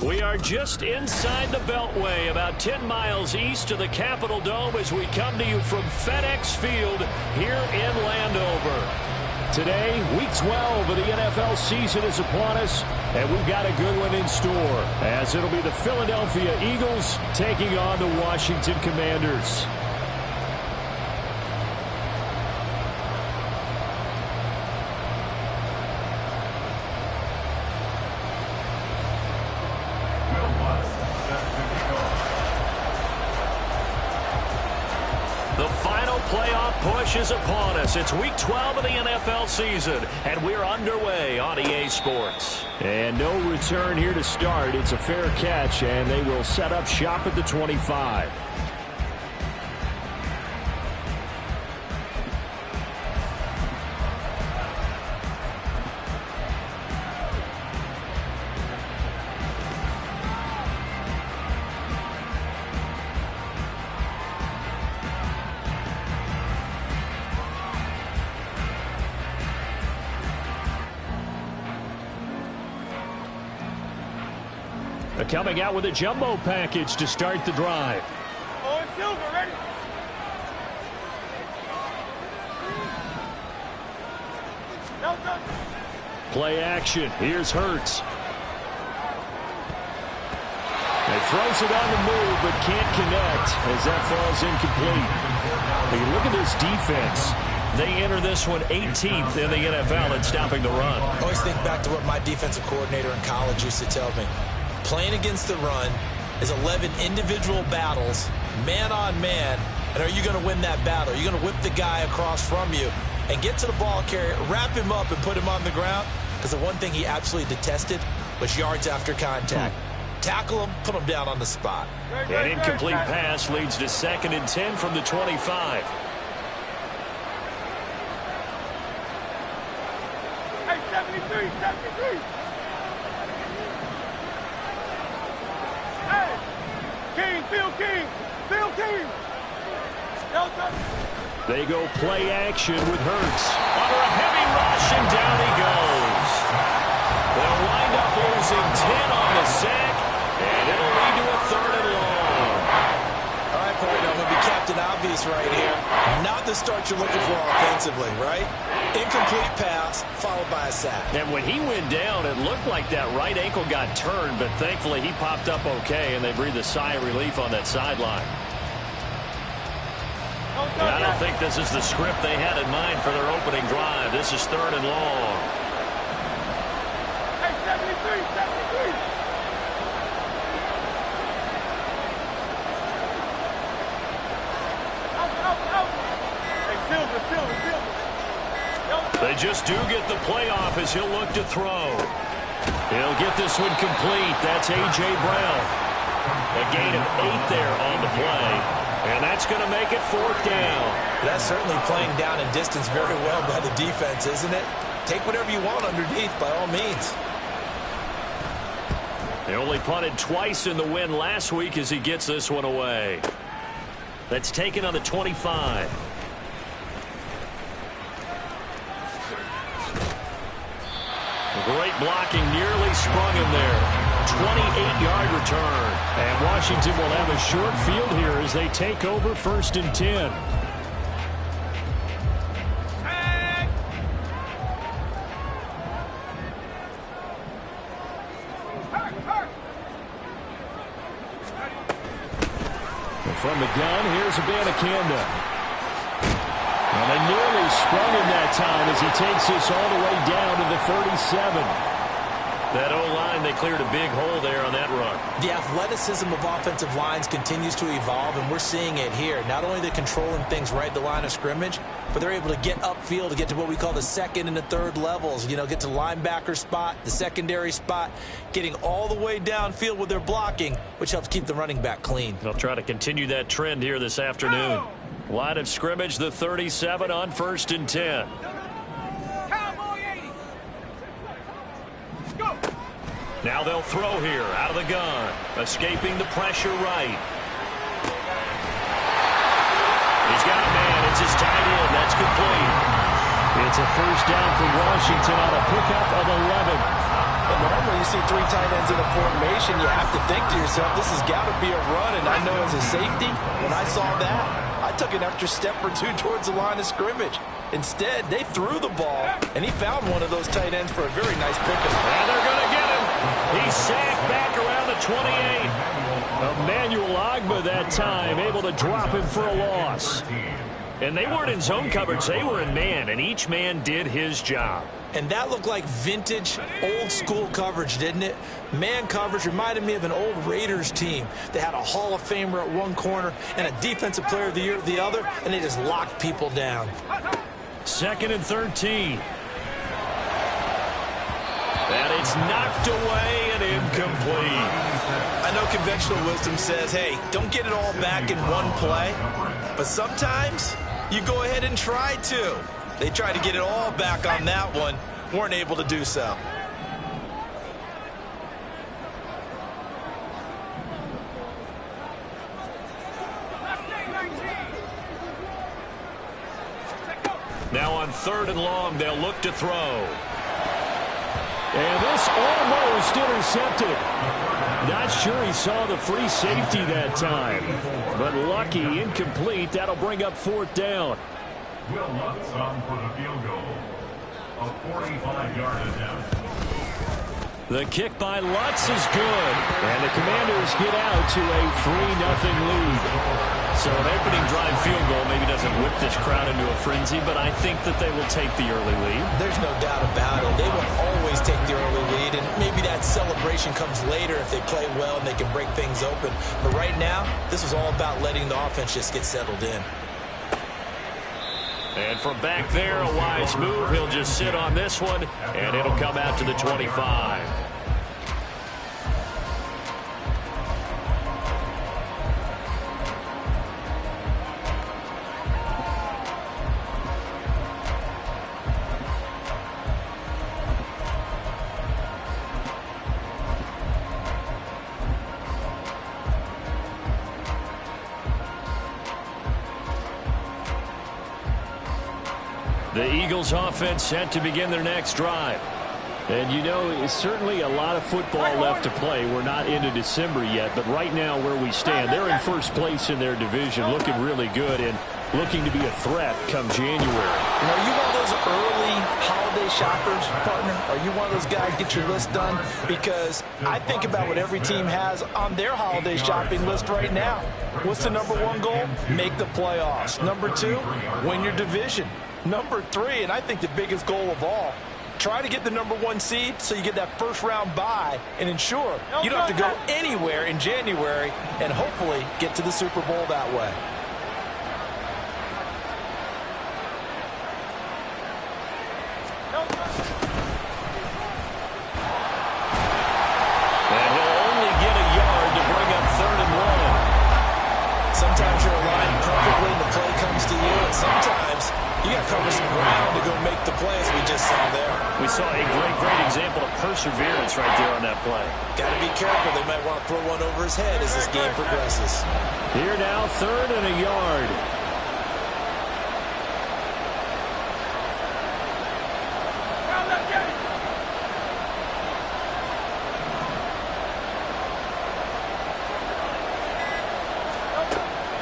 We are just inside the Beltway, about 10 miles east of the Capitol Dome as we come to you from FedEx Field here in Landover. Today, Week 12 of the NFL season is upon us, and we've got a good one in store, as it'll be the Philadelphia Eagles taking on the Washington Commanders. Playoff push is upon us. It's Week 12 of the NFL season, and we're underway on EA Sports. And no return here to start. It's a fair catch, and they will set up shop at the 25. Coming out with a jumbo package to start the drive. Oh, Silver, ready? Play action. Here's Hurts. He throws it on the move, but can't connect as that falls incomplete. But you look at this defense. They enter this one 18th in the NFL at stopping the run. I always think back to what my defensive coordinator in college used to tell me. Playing against the run is 11 individual battles, man on man, and are you going to win that battle? Are you going to whip the guy across from you and get to the ball carrier, wrap him up, and put him on the ground? Because the one thing he absolutely detested was yards after contact. Tackle him, put him down on the spot. An incomplete pass leads to 2nd and 10 from the 25. Hey, 73, 73. Phil King. They go play action with Hurts. Under a heavy rush, and down he goes. They'll wind up losing 10 on the sack, and it'll lead to a 3rd and long. All right, partner, I'm going to be Captain Obvious right here. Not the start you're looking for offensively, right? Incomplete pass, followed by a sack. And when he went down, it looked like that right ankle got turned, but thankfully he popped up okay, and they breathed a sigh of relief on that sideline. I don't think this is the script they had in mind for their opening drive. This is 3rd and long. Hey, 73, 73. Out. Hey, Silver. They just do get the playoff as he'll look to throw. He'll get this one complete. That's A.J. Brown. A gain of 8 there on the play. And that's going to make it 4th down. That's certainly playing down in distance very well by the defense, isn't it? Take whatever you want underneath by all means. They only punted twice in the win last week as he gets this one away. That's taken on the 25. Great blocking, nearly sprung him there. 28-yard return. And Washington will have a short field here as they take over 1st and 10. And from the gun, here's Abanikanda. And they nearly sprung him that time as he takes this all the way down to the 37. That O-line, they cleared a big hole there on that run. The athleticism of offensive lines continues to evolve, and we're seeing it here. Not only they're controlling things right at the line of scrimmage, but they're able to get upfield to get to what we call the 2nd and the 3rd levels. You know, get to the linebacker spot, the secondary spot, getting all the way downfield with their blocking, which helps keep the running back clean. They'll try to continue that trend here this afternoon. Line of scrimmage, the 37 on 1st and 10. Now they'll throw here out of the gun. Escaping the pressure right. He's got a man. It's his tight end. That's complete. It's a first down for Washington on a pickup of 11. But normally you see 3 tight ends in a formation, you have to think to yourself, this has got to be a run. And I know as a safety, when I saw that, I took an extra step or 2 towards the line of scrimmage. Instead, they threw the ball, and he found one of those tight ends for a very nice pickup. And they're going to get him. He's sacked back around the 28. Emmanuel Ogbah that time, able to drop him for a loss. And they weren't in zone coverage. They were in man, and each man did his job. And that looked like vintage, old-school coverage, didn't it? Man coverage reminded me of an old Raiders team. They had a Hall of Famer at one corner and a Defensive Player of the Year at the other, and they just locked people down. 2nd and 13. And it's knocked away and incomplete. I know conventional wisdom says, hey, don't get it all back in one play. But sometimes you go ahead and try to. They tried to get it all back on that one. Weren't able to do so. Now on 3rd and long, they'll look to throw. And this almost intercepted. Not sure he saw the free safety that time. But lucky, incomplete. That'll bring up 4th down. Will Lutz on for the field goal. A 45-yard attempt. The kick by Lutz is good. And the Commanders get out to a 3-0 lead. So an opening drive field goal maybe doesn't whip this crowd into a frenzy, but I think that they will take the early lead. There's no doubt about it. They will always take the early lead, and maybe that celebration comes later if they play well and they can break things open. But right now, this is all about letting the offense just get settled in. And from back there, a wise move. He'll just sit on this one, and it'll come out to the 25. The Eagles offense set to begin their next drive. And you know, it's certainly a lot of football left to play. We're not into December yet, but right now where we stand, they're in first place in their division, looking really good and looking to be a threat come January. And are you one of those early holiday shoppers, partner? Are you one of those guys get your list done? Because I think about what every team has on their holiday shopping list right now. What's the #1 goal? Make the playoffs. #2, win your division. #3, and I think the biggest goal of all, try to get the #1 seed so you get that first-round bye and ensure you don't have to go anywhere in January and hopefully get to the Super Bowl that way. And he'll only get a yard to bring up 3rd and 1. Sometimes you're aligned perfectly and the play comes to you, and sometimes you got to cover some ground to go make the plays we just saw there. We saw a great example of perseverance right there on that play. Got to be careful. They might want to throw one over his head as this game progresses. Here now, 3rd and a yard.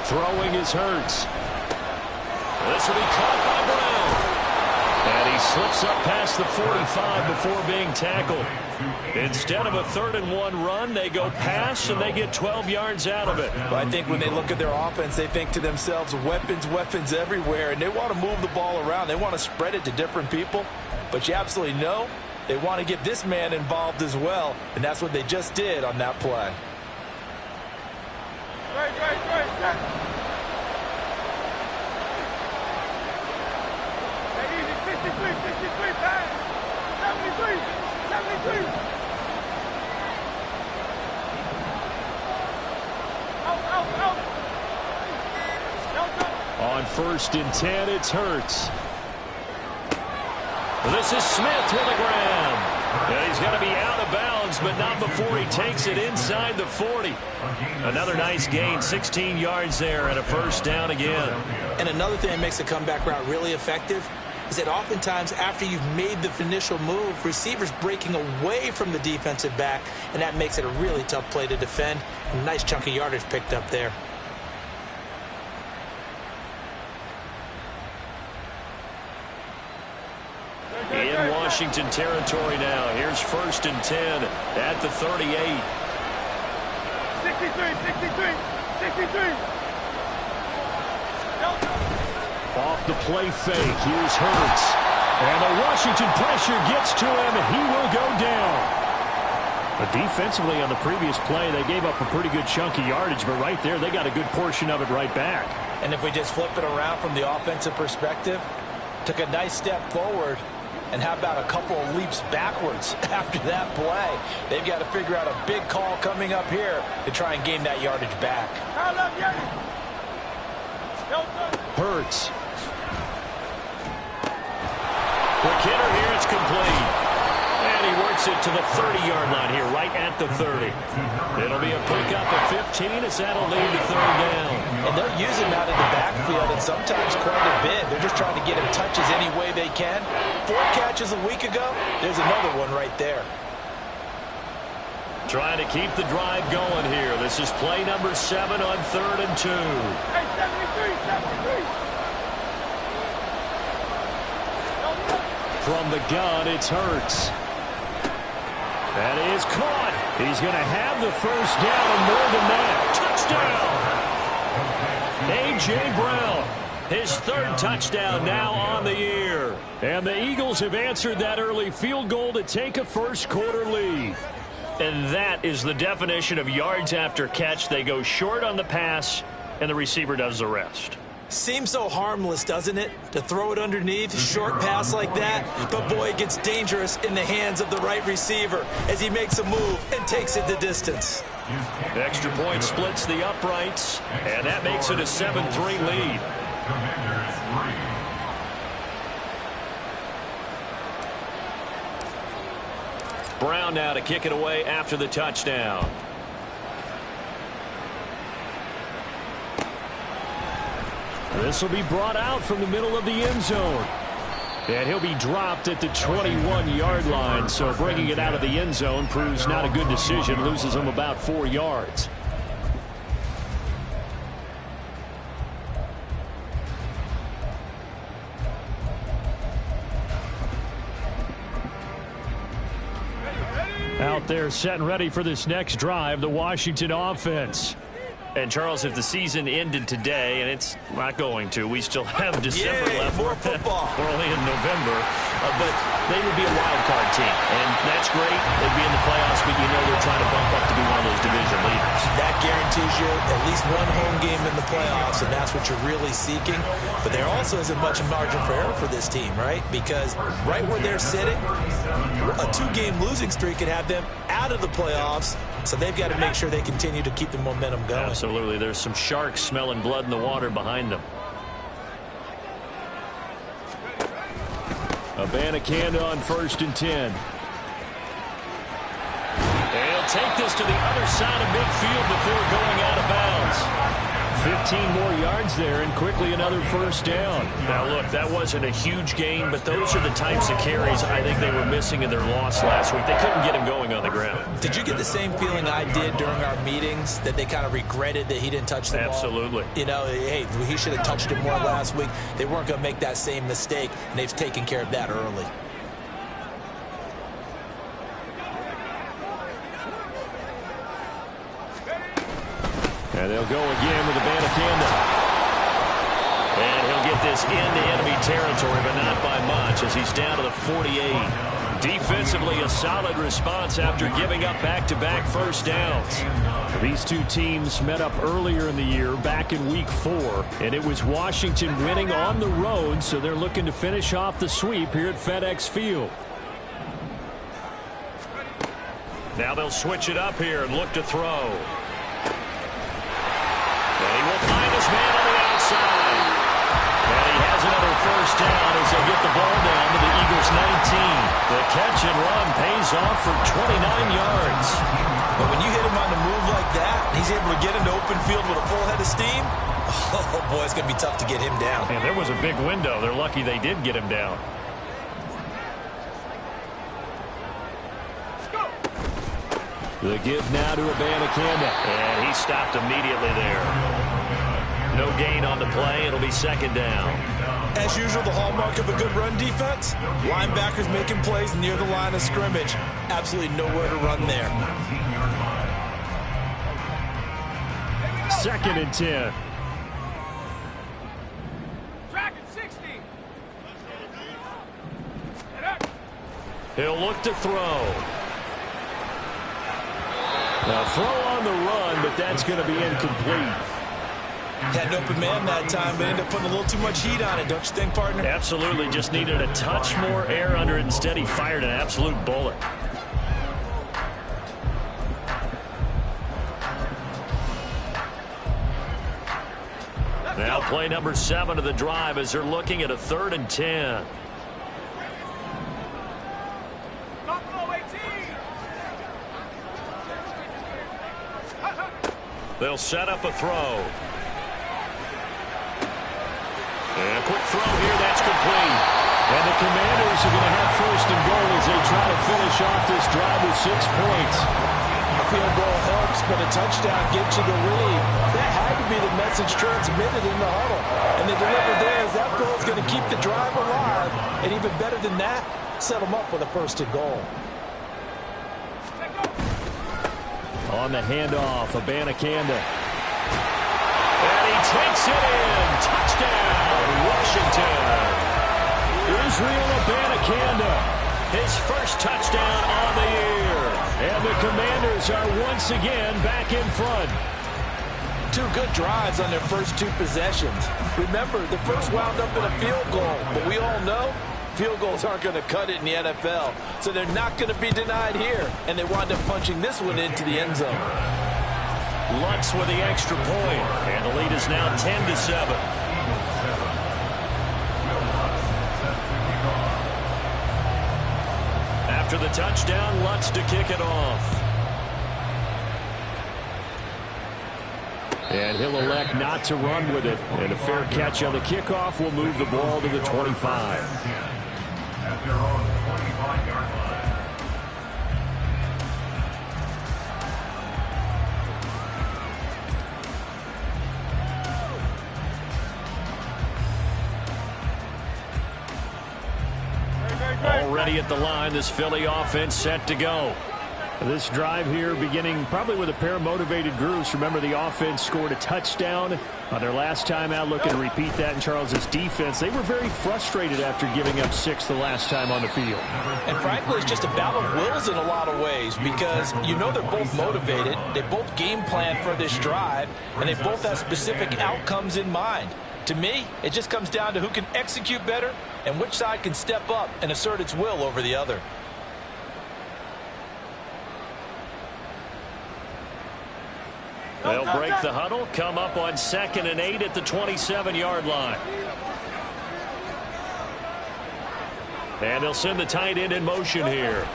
Throwing is Hurts. This will be caught by Brown. And he slips up past the 45 before being tackled. Instead of a 3rd and 1 run, they go pass, and they get 12 yards out of it. Well, I think when they look at their offense, they think to themselves, weapons everywhere, and they want to move the ball around. They want to spread it to different people. But you absolutely know they want to get this man involved as well, and that's what they just did on that play. Right. Easy, 63, pass. 73. Out. On 1st and 10. It's Hurts. This is Smith with a grab. And he's going to be out of bounds, but not before he takes it inside the 40. Another nice gain, 16 yards there, and a 1st down again. And another thing that makes a comeback route really effective is that oftentimes after you've made the initial move, receivers breaking away from the defensive back, and that makes it a really tough play to defend. A nice chunk of yardage picked up there. In Washington territory now. Here's 1st and 10 at the 38. 63. Off the play fake. Here's Hurts. And the Washington pressure gets to him, and he will go down. But defensively on the previous play, they gave up a pretty good chunk of yardage, but right there, they got a good portion of it right back. And if we just flip it around from the offensive perspective, took a nice step forward, and how about a couple of leaps backwards after that play? They've got to figure out a big call coming up here to try and gain that yardage back. Hurts. Quick hitter here, it's complete. And he works it to the 30-yard line here, right at the 30. It'll be a pickup of 15 as that'll lead to 3rd down. And they're using that in the backfield, and sometimes quite a bit. They're just trying to get him touches any way they can. 4 catches a week ago. There's another one right there. Trying to keep the drive going here. This is play number 7 on 3rd and 2. Hey, 73. From the gun, it's Hurts. That is caught. He's going to have the 1st down and more than that. Touchdown. A.J. Brown. His 3rd touchdown now on the year. And the Eagles have answered that early field goal to take a 1st quarter lead. And that is the definition of yards after catch. They go short on the pass, and the receiver does the rest. Seems so harmless, doesn't it, to throw it underneath, a short pass like that? But, boy, it gets dangerous in the hands of the right receiver as he makes a move and takes it the distance. The extra point splits the uprights, and that makes it a 7-3 lead. Brown now to kick it away after the touchdown. This will be brought out from the middle of the end zone. And he'll be dropped at the 21-yard line, so bringing it out of the end zone proves not a good decision, loses him about 4 yards. Out there set and ready for this next drive, the Washington offense. And, Charles, if the season ended today, and it's not going to, we still have December left. More football. We're only in November. But they would be a wild card team. And that's great. They'd be in the playoffs, but you know they're trying to bump up to be one of those division leaders. That guarantees you at least one home game in the playoffs, and that's what you're really seeking. But there also isn't much margin for error for this team, right? Because right where they're sitting, a 2-game losing streak could have them out of the playoffs. So they've got to make sure they continue to keep the momentum going. Absolutely. There's some sharks smelling blood in the water behind them. Abanikanda on 1st and 10. They'll take this to the other side of midfield before going out of bounds. 15 more yards there, and quickly another 1st down. Now, look, that wasn't a huge gain, but those are the types of carries I think they were missing in their loss last week. They couldn't get him going on the ground. Did you get the same feeling I did during our meetings, that they kind of regretted that he didn't touch the ball? Absolutely. You know, hey, he should have touched it more last week. They weren't going to make that same mistake, and they've taken care of that early. And they'll go again with Abanikanda. And he'll get this into enemy territory, but not by much as he's down to the 48. Defensively, a solid response after giving up back-to-back 1st downs. These two teams met up earlier in the year, back in Week 4, and it was Washington winning on the road, so they're looking to finish off the sweep here at FedEx Field. Now they'll switch it up here and look to throw. And he will find his man on the outside. first down as they get the ball down to the Eagles' 19. The catch and run pays off for 29 yards. But when you hit him on the move like that, he's able to get into open field with a full head of steam. Oh, boy, it's going to be tough to get him down. And there was a big window. They're lucky they did get him down. The give now to Abanikanda. And he stopped immediately there. No gain on the play. It'll be second down. As usual, the hallmark of a good run defense, linebackers making plays near the line of scrimmage. Absolutely nowhere to run there. Second and 10. Track at 60. He'll look to throw. Now throw on the run, but that's going to be incomplete. Had an open man that time, but ended up putting a little too much heat on it, don't you think, partner? Absolutely. Just needed a touch more air under it. Instead, he fired an absolute bullet. Now play number 7 of the drive as they're looking at a 3rd and 10. They'll set up a throw. And a quick throw here, that's complete. And the Commanders are going to have 1st and goal as they try to finish off this drive with 6 points. A field goal helps, but a touchdown gets you the lead. That had to be the message transmitted in the huddle. And they delivered there as that goal is going to keep the drive alive. And even better than that, set them up with a 1st and goal. On the handoff, Abanikanda. And he takes it in. Touchdown, Washington. Rzsl Abanikanda, his first touchdown on the year. And the Commanders are once again back in front. 2 good drives on their first 2 possessions. Remember, the first wound up in a field goal, but we all know field goals aren't going to cut it in the NFL, so they're not going to be denied here, and they wind up punching this one into the end zone. Lutz with the extra point, and the lead is now 10-7. After the touchdown, Lutz to kick it off. And he'll elect not to run with it. And a fair catch on the kickoff will move the ball to the 25. At their own 25-yard line. Already at the line, this Philly offense set to go. This drive here beginning probably with a pair of motivated groups. Remember, the offense scored a touchdown on their last time out. Looking to repeat that in Charles's defense. They were very frustrated after giving up 6 the last time on the field. And frankly, it's just a battle of wills in a lot of ways because you know they're both motivated. They both game plan for this drive, and they both have specific outcomes in mind. To me, it just comes down to who can execute better and which side can step up and assert its will over the other. They'll break the huddle, come up on 2nd and 8 at the 27-yard line. And they'll send the tight end in motion here.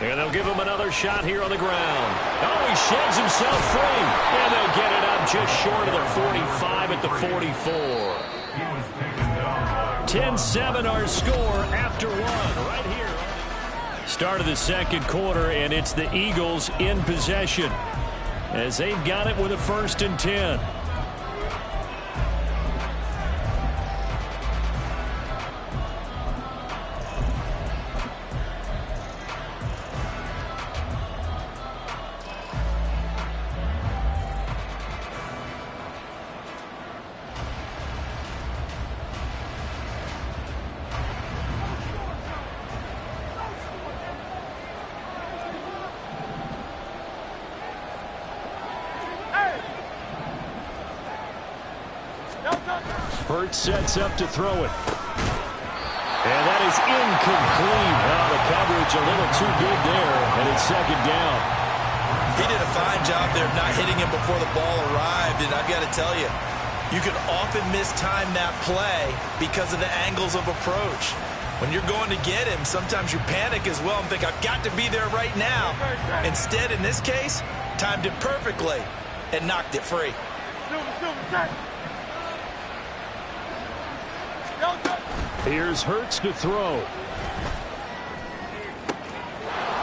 And they'll give him another shot here on the ground. Oh, he sheds himself free. And they'll get it up just short of the 45 at the 44. 10-7 our score after 1 right here. Start of the 2nd quarter, and it's the Eagles in possession as they've got it with a 1st and 10. Hurts sets up to throw it. And that is incomplete. Well, the coverage a little too big there, and it's 2nd down. He did a fine job there of not hitting him before the ball arrived, and I've got to tell you, You can often mistime that play because of the angles of approach. When you're going to get him, sometimes you panic as well and think, I've got to be there right now. Instead, in this case, timed it perfectly and knocked it free. Here's Hurts to throw.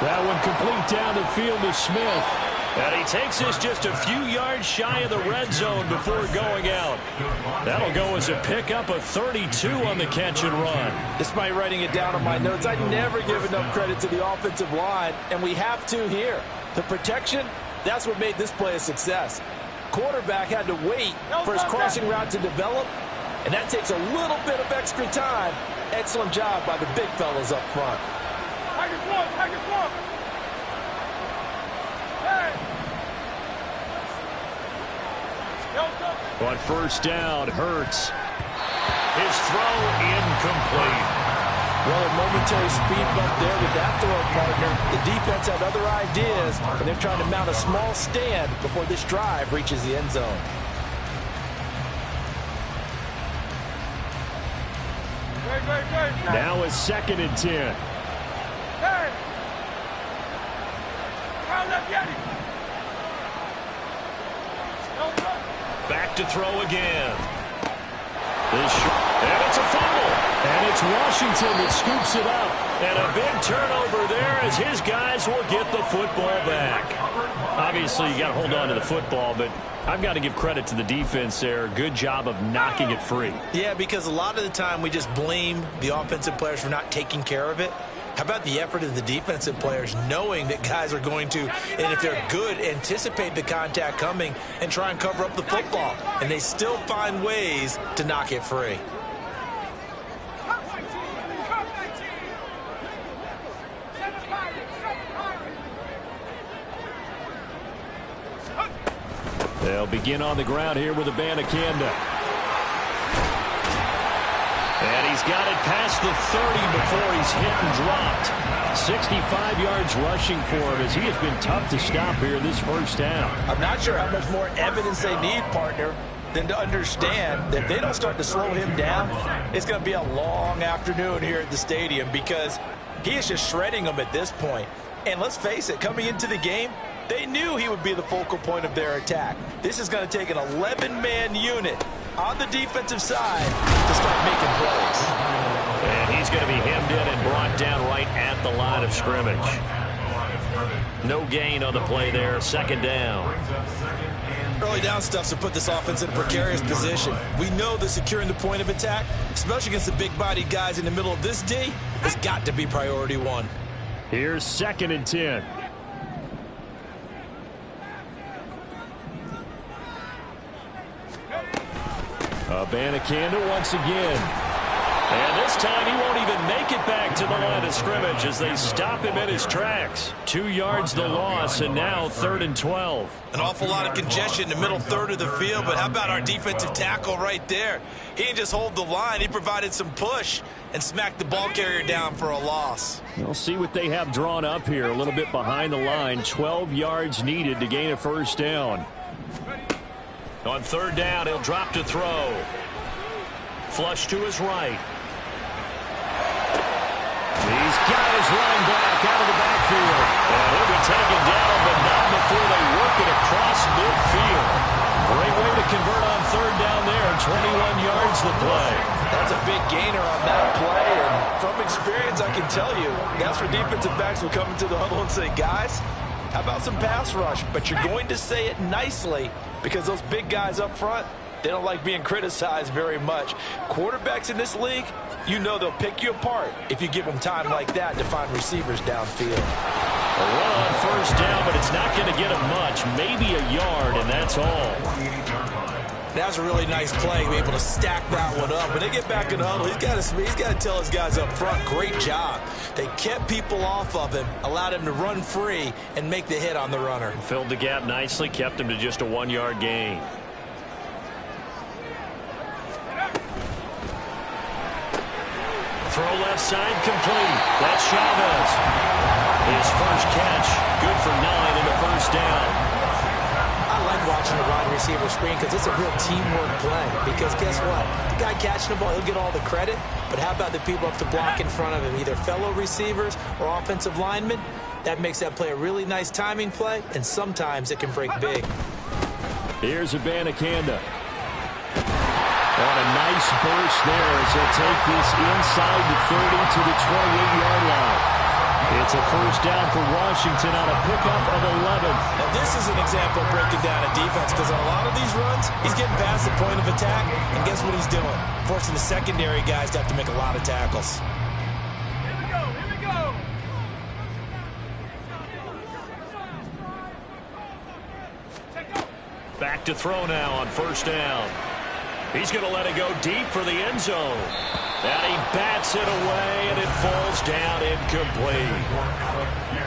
That one complete down the field to Smith. And he takes this just a few yards shy of the red zone before going out. That'll go as a pickup of 32 on the catch and run. Despite writing it down on my notes, I never give enough credit to the offensive line, and we have to here. The protection, that's what made this play a success. Quarterback had to wait for his crossing route to develop, and that takes a little bit of extra time. Excellent job by the big fellas up front. On first down, Hurts. His throw incomplete. Well, a momentary speed bump there with that throw, partner. The defense had other ideas, and they're trying to mount a small stand before this drive reaches the end zone. Now a 2nd and 10. Back to throw again. And it's a fumble. And it's Washington that scoops it up. And a big turnover there as his guys will get the football back. Obviously, you got to hold on to the football, but I've got to give credit to the defense there. Good job of knocking it free. Yeah, because a lot of the time we just blame the offensive players for not taking care of it. How about the effort of the defensive players knowing that guys are going to, and if they're good, anticipate the contact coming and try and cover up the football. And they still find ways to knock it free. They'll begin on the ground here with Abanikanda. And he's got it past the 30 before he's hit and dropped. 65 yards rushing for him as he has been tough to stop here this first down. I'm not sure how much more evidence they need, partner, than to understand that if they don't start to slow him down, it's going to be a long afternoon here at the stadium because he is just shredding them at this point. And let's face it, coming into the game, they knew he would be the focal point of their attack. This is going to take an 11-man unit on the defensive side to start making plays. And he's going to be hemmed in and brought down right at the line of scrimmage. No gain on the play there. 2nd down. Early down stuff to put this offense in a precarious position. We know that securing the point of attack, especially against the big-bodied guys in the middle of this D, has got to be priority one. Here's 2nd and 10. Abanikanda once again. And this time he won't even make it back to the line of scrimmage as they stop him in his tracks. 2 yards the loss, and now 3rd and 12. An awful lot of congestion in the middle third of the field, but how about our defensive tackle right there? He didn't just hold the line, he provided some push and smacked the ball carrier down for a loss. We'll see what they have drawn up here. A little bit behind the line. 12 yards needed to gain a first down. On 3rd down, he'll drop to throw. Flush to his right. He's got his running back out of the backfield. And he'll be taken down, but not before they work it across midfield. Great way to convert on 3rd down there. 21 yards the play. That's a big gainer on that play. And from experience, I can tell you, that's where defensive backs will come into the huddle and say, guys, how about some pass rush? But you're going to say it nicely because those big guys up front, they don't like being criticized very much. Quarterbacks in this league, you know they'll pick you apart if you give them time like that to find receivers downfield. A run on 1st down, but it's not going to get him much. Maybe a yard, and that's all. That was a really nice play, to be able to stack that one up. When they get back in the huddle, he's got to tell his guys up front, great job. They kept people off of him, allowed him to run free and make the hit on the runner. Filled the gap nicely, kept him to just a 1-yard gain. Throw left side complete. That's Chavez. His first catch, good for 9 and a first down. I like watching using the wide receiver screen because it's a real teamwork play. Because guess what? The guy catching the ball, he'll get all the credit. But how about the people up to block in front of him, either fellow receivers or offensive linemen? That makes that play a really nice timing play, and sometimes it can break big. Here's Abanikanda. On a nice burst there as he'll take this inside the 30 to the 28-yard line. It's a first down for Washington on a pickup of 11. And this is an example of breaking down a defense because on a lot of these runs, he's getting past the point of attack, and guess what he's doing? Forcing the secondary guys to have to make a lot of tackles. Here we go, here we go. Back to throw now on first down. He's going to let it go deep for the end zone. And he bats it away, and it falls down incomplete.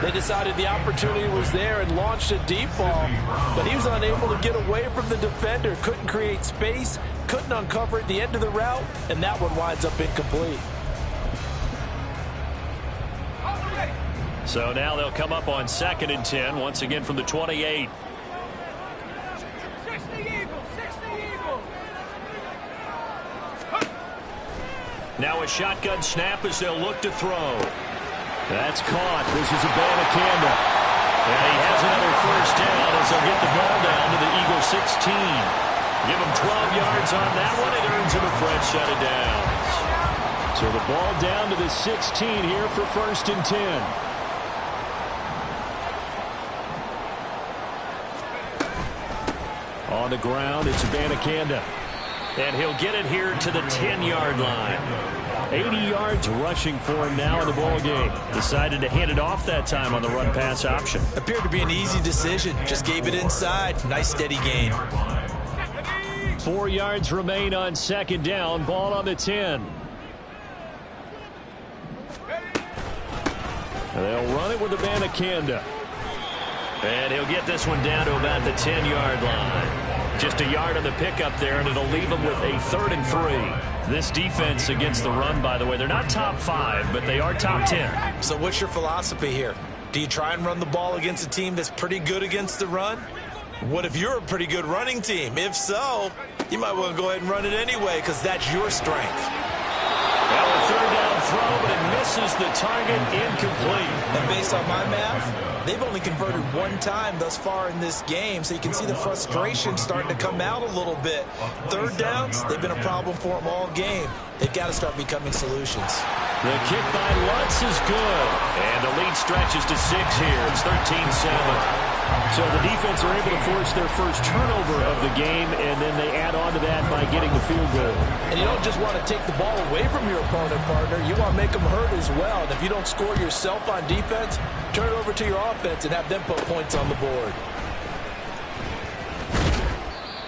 They decided the opportunity was there and launched a deep ball, but he was unable to get away from the defender. Couldn't create space, couldn't uncover at the end of the route, and that one winds up incomplete. So now they'll come up on 2nd and 10, once again from the 28. 60 Eagles, 60 Eagles. Now a shotgun snap as they'll look to throw. That's caught. This is Abanikanda. And he has another first down as they'll get the ball down to the Eagle 16. Give him 12 yards on that one. It earns him a fresh set of downs. So the ball down to the 16 here for 1st and 10. On the ground, it's Abanikanda. And he'll get it here to the 10-yard line. 80 yards rushing for him now in the ball game. Decided to hand it off that time on the run-pass option. Appeared to be an easy decision. Just gave it inside. Nice steady gain. 4 yards remain on 2nd down. Ball on the 10. They'll run it with Abanikanda. And he'll get this one down to about the 10-yard line. Just a yard on the pickup there, and it'll leave him with a 3rd and 3. This defense against the run, by the way, they're not top 5, but they are top 10. So what's your philosophy here? Do you try and run the ball against a team that's pretty good against the run? What if you're a pretty good running team? If so, you might want to go ahead and run it anyway because that's your strength. Well, a 3rd down throw, but it misses the target, incomplete. And based on my math, they've only converted 1 time thus far in this game, so you can see the frustration starting to come out a little bit. 3rd downs, they've been a problem for them all game. They've got to start becoming solutions. The kick by Lutz is good, and the lead stretches to 6 here. It's 13-7. So the defense are able to force their first turnover of the game, and then they add on to that by getting the field goal. And you don't just want to take the ball away from your opponent, partner. You want to make them hurt as well. And if you don't score yourself on defense, turn it over to your offense and have them put points on the board.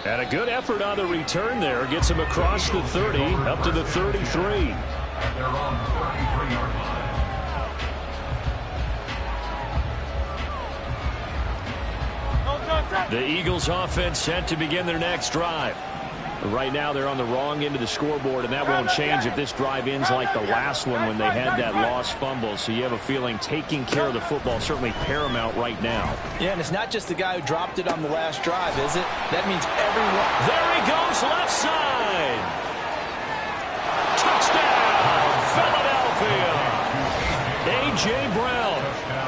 And a good effort on the return there. Gets him across the 30, up to the 33. They're on 33-yard line. The Eagles offense set to begin their next drive. Right now they're on the wrong end of the scoreboard, and that won't change if this drive ends like the last one when they had that lost fumble. So you have a feeling taking care of the football certainly paramount right now. Yeah, and it's not just the guy who dropped it on the last drive, is it? That means everyone. There he goes, left side. Touchdown, Philadelphia. A.J. Brown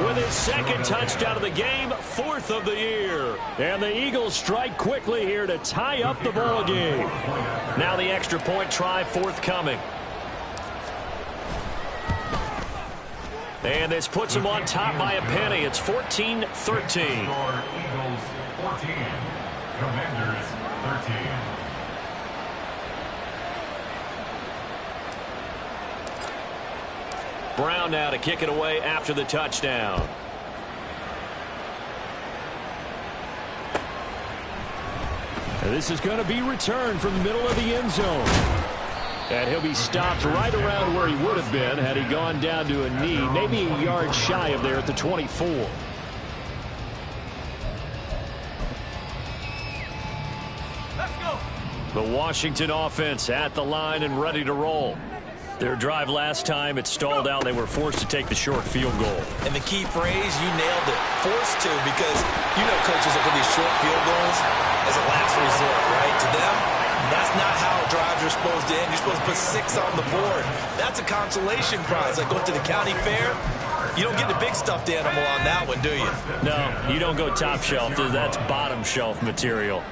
with his 2nd touchdown of the game, 4th of the year. And the Eagles strike quickly here to tie up the ball game. Now the extra point try forthcoming. And this puts them on top by a penny. It's 14-13. Eagles 14, Commanders 13. Brown now to kick it away after the touchdown. And this is going to be returned from the middle of the end zone. And he'll be stopped right around where he would have been had he gone down to a knee, maybe a yard shy of there at the 24. Let's go. The Washington offense at the line and ready to roll. Their drive last time, it stalled out. They were forced to take the short field goal. And the key phrase, you nailed it. Forced to, because you know coaches look at these short field goals as a last resort, right? To them, that's not how drives are supposed to end. You're supposed to put 6 on the board. That's a consolation prize. Like going to the county fair, you don't get the big stuffed animal on that one, do you? No, you don't go top shelf. That's bottom shelf material.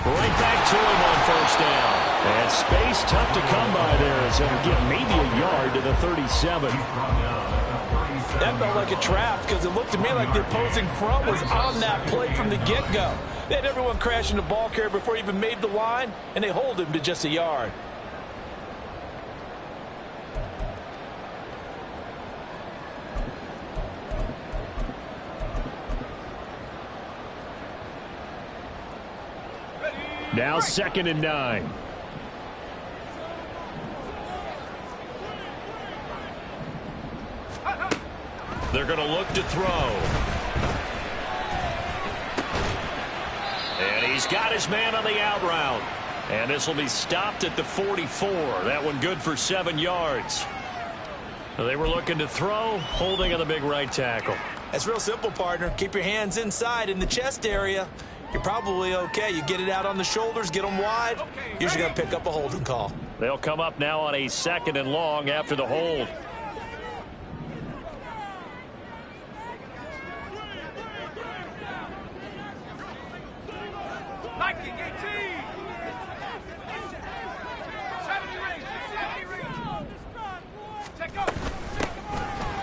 Right back to him on first down. And space tough to come by there as he'll get maybe a yard to the 37. That felt like a trap because it looked to me like the opposing front was on that play from the get-go. They had everyone crashing the ball carrier before he even made the line, and they hold him to just a yard. Now 2nd and 9. They're going to look to throw. And he's got his man on the out route. And this will be stopped at the 44. That one good for 7 yards. They were looking to throw, holding on the big right tackle. That's real simple, partner. Keep your hands inside in the chest area. You're probably okay. You get it out on the shoulders, get them wide. Usually going to pick up a holding call. They'll come up now on a 2nd and long after the hold.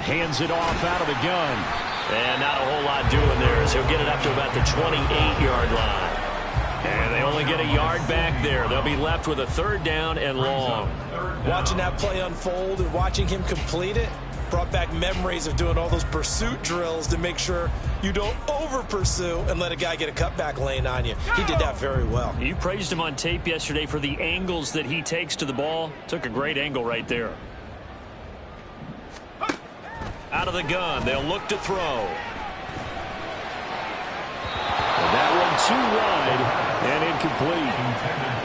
Hands it off out of the gun. And not a whole lot doing there as he'll get it up to about the 28-yard line. And they only get a yard back there. They'll be left with a 3rd down and long. Watching that play unfold and watching him complete it brought back memories of doing all those pursuit drills to make sure you don't over-pursue and let a guy get a cutback lane on you. He did that very well. You praised him on tape yesterday for the angles that he takes to the ball. Took a great angle right there. Out of the gun, they'll look to throw. And that one too wide and incomplete.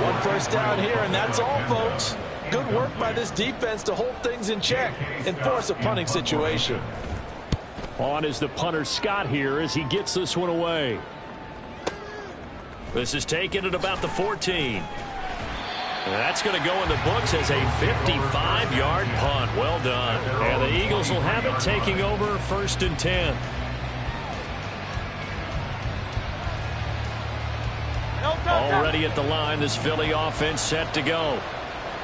1 first down here, and that's all, folks. Good work by this defense to hold things in check and force a punting situation. On is the punter Scott here as he gets this one away. This is taken at about the 14. And that's going to go in the books as a 55-yard punt. Well done. And the Eagles will have it taking over 1st and 10. Already at the line, this Philly offense set to go.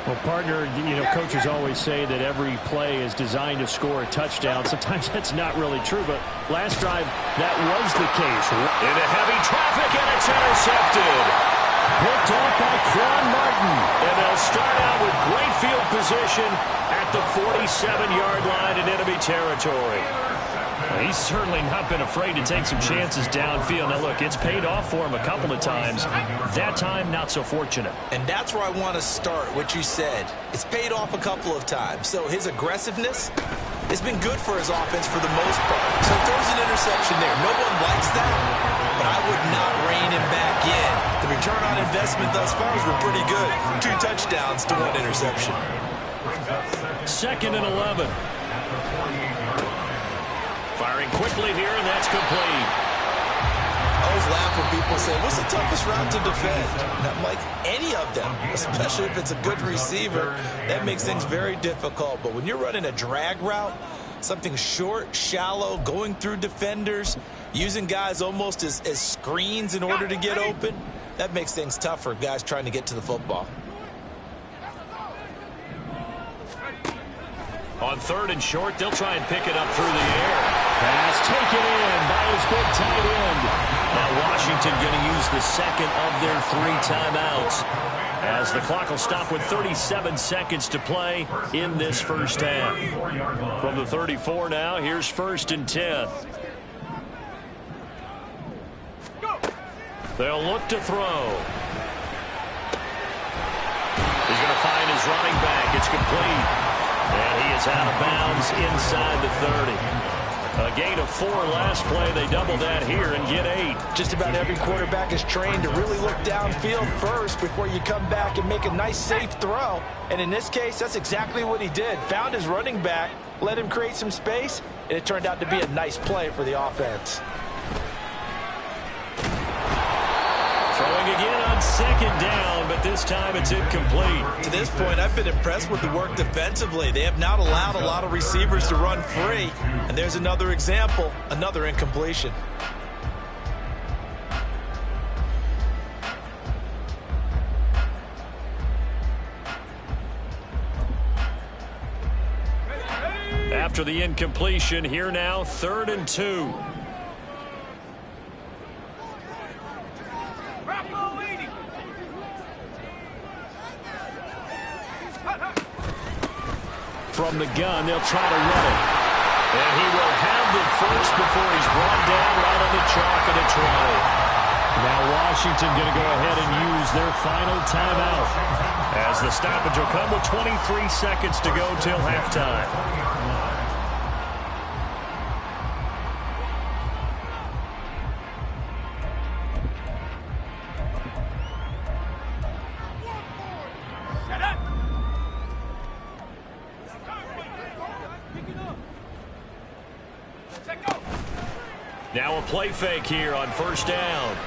Well, partner, you know, coaches always say that every play is designed to score a touchdown. Sometimes that's not really true, but last drive, that was the case. Into heavy traffic, and it's intercepted. Picked off by Quan Martin. And they'll start out with great field position at the 47-yard line in enemy territory. Well, he's certainly not been afraid to take some chances downfield. Now, look, it's paid off for him a couple of times. That time, not so fortunate. And that's where I want to start, what you said. It's paid off a couple of times. So his aggressiveness has been good for his offense for the most part. So if there's an interception there, no one likes that, but I would not rein him back in. The return on investment thus far has been pretty good. 2 touchdowns to 1 interception. 2nd and 11. Firing quickly here, and that's complete. I always laugh when people say, what's the toughest route to defend? And I'm like, any of them, especially if it's a good receiver. That makes things very difficult. But when you're running a drag route, something short, shallow, going through defenders, using guys almost as screens in order to get open, that makes things tough for guys trying to get to the football. On 3rd and short, they'll try and pick it up through the air. Pass taken in by his big tight end. Now Washington going to use the 2nd of their 3 timeouts as the clock will stop with 37 seconds to play in this first half. From the 34 now, here's 1st and 10. They'll look to throw. He's going to find his running back. It's complete. And he is out of bounds inside the 30. A gain of 4 last play. They double that here and get 8. Just about every quarterback is trained to really look downfield first before you come back and make a nice, safe throw. And in this case, that's exactly what he did. Found his running back, let him create some space, and it turned out to be a nice play for the offense. Throwing again on 2nd down, but this time it's incomplete. To this point, I've been impressed with the work defensively. They have not allowed a lot of receivers to run free. And there's another example, another incompletion. After the incompletion, here now, 3rd and 2. From the gun, they'll try to run it. And he will have the first before he's brought down right on the chalk of the 20. Now Washington going to go ahead and use their final timeout, as the stoppage will come with 23 seconds to go till halftime. Now a play fake here on 1st down.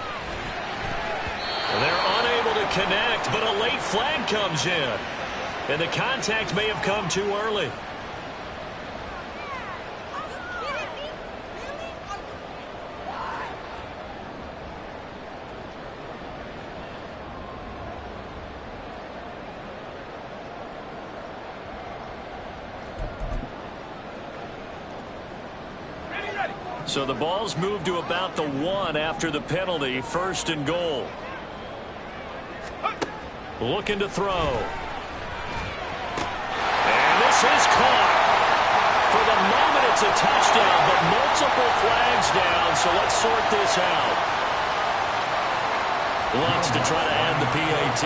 They're unable to connect, but a late flag comes in. And the contact may have come too early. So the ball's moved to about the 1 after the penalty. 1st and goal. Looking to throw. And this is caught. For the moment, it's a touchdown, but multiple flags down, so let's sort this out. Wants to try to add the PAT.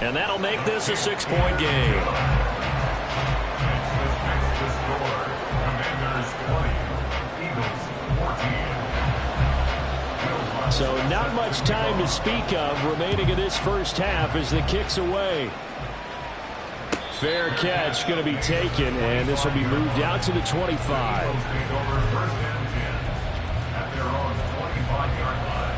And that'll make this a 6-point game. So not much time to speak of remaining in this first half as the kick's away. Fair catch going to be taken, and this will be moved out to the 25. At their own 25-yard line.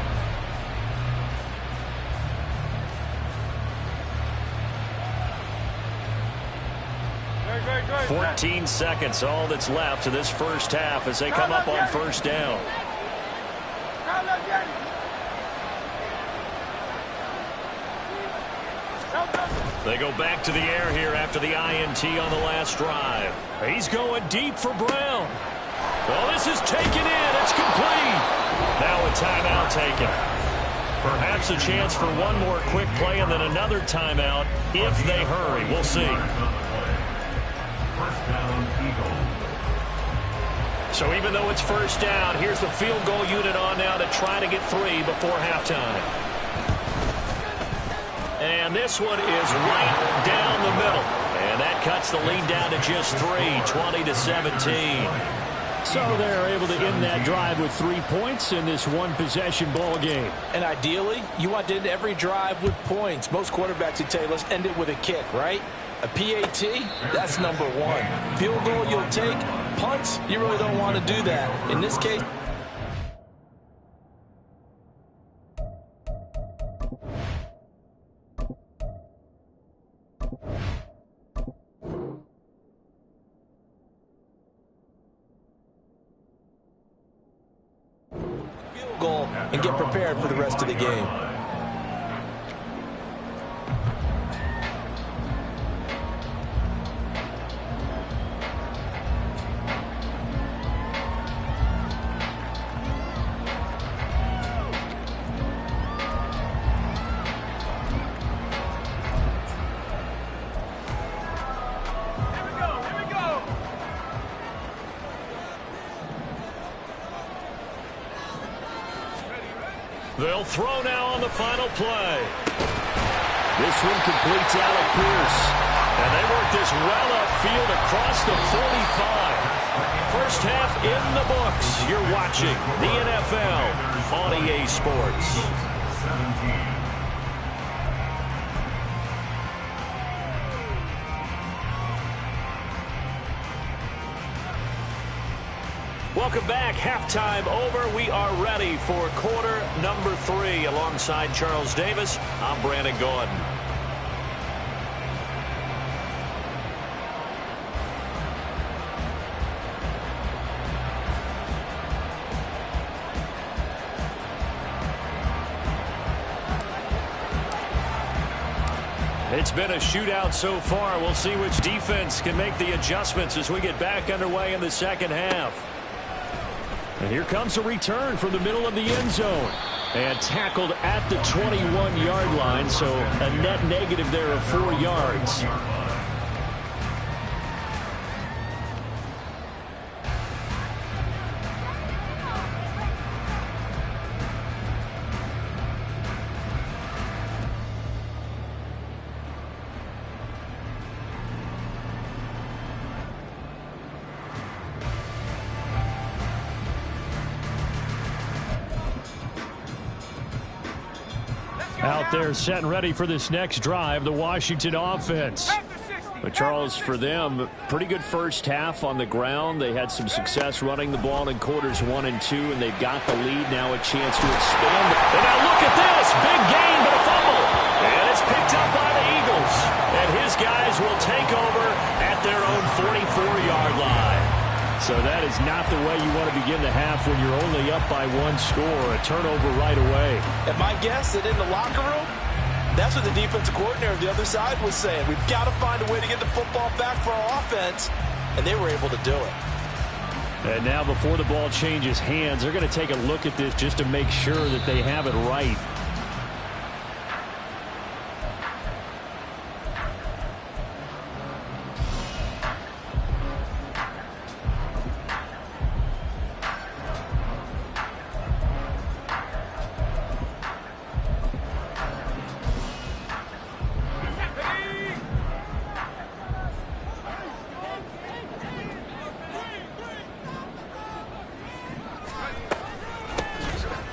14 seconds, all that's left to this first half as they come up on 1st down. They go back to the air here after the INT on the last drive. He's going deep for Brown. Well, this is taken in. It's complete. Now a timeout taken. Perhaps a chance for one more quick play and then another timeout if they hurry. We'll see. 1st down, Eagles. So even though it's 1st down, here's the field goal unit on now to try to get 3 before halftime. And this one is right down the middle. And that cuts the lead down to just 3, 20-17. So they're able to end that drive with 3 points in this one-possession ball game. And ideally, you want to end every drive with points. Most quarterbacks would tell you, let's end it with a kick, right? A PAT, that's number 1. Field goal you'll take. Punts, you really don't want to do that. In this case, field goal and get prepared for the rest of the game. They'll throw now on the final play. This one completes Alec Pierce. And they work this well upfield across the 45. First half in the books. You're watching the NFL on EA Sports. 17. Welcome back. Halftime over. We are ready for quarter number 3. Alongside Charles Davis, I'm Brandon Gordon. It's been a shootout so far. We'll see which defense can make the adjustments as we get back underway in the second half. And here comes a return from the middle of the end zone. And tackled at the 21-yard line, so a net negative there of 4 yards. Out there set and ready for this next drive, the Washington offense. But Charles, for them, pretty good first half on the ground. They had some success running the ball in quarters 1 and 2, and they've got the lead. Now a chance to expand. And now look at this. Big gain, but a fumble. And it's picked up by the Eagles. And his guys will take over at their own 44-yard line. So that is not the way you want to begin the half when you're only up by 1 score. A turnover right away. And my guess that in the locker room, that's what the defensive coordinator on the other side was saying. We've got to find a way to get the football back for our offense, and they were able to do it. And now before the ball changes hands, they're going to take a look at this just to make sure that they have it right.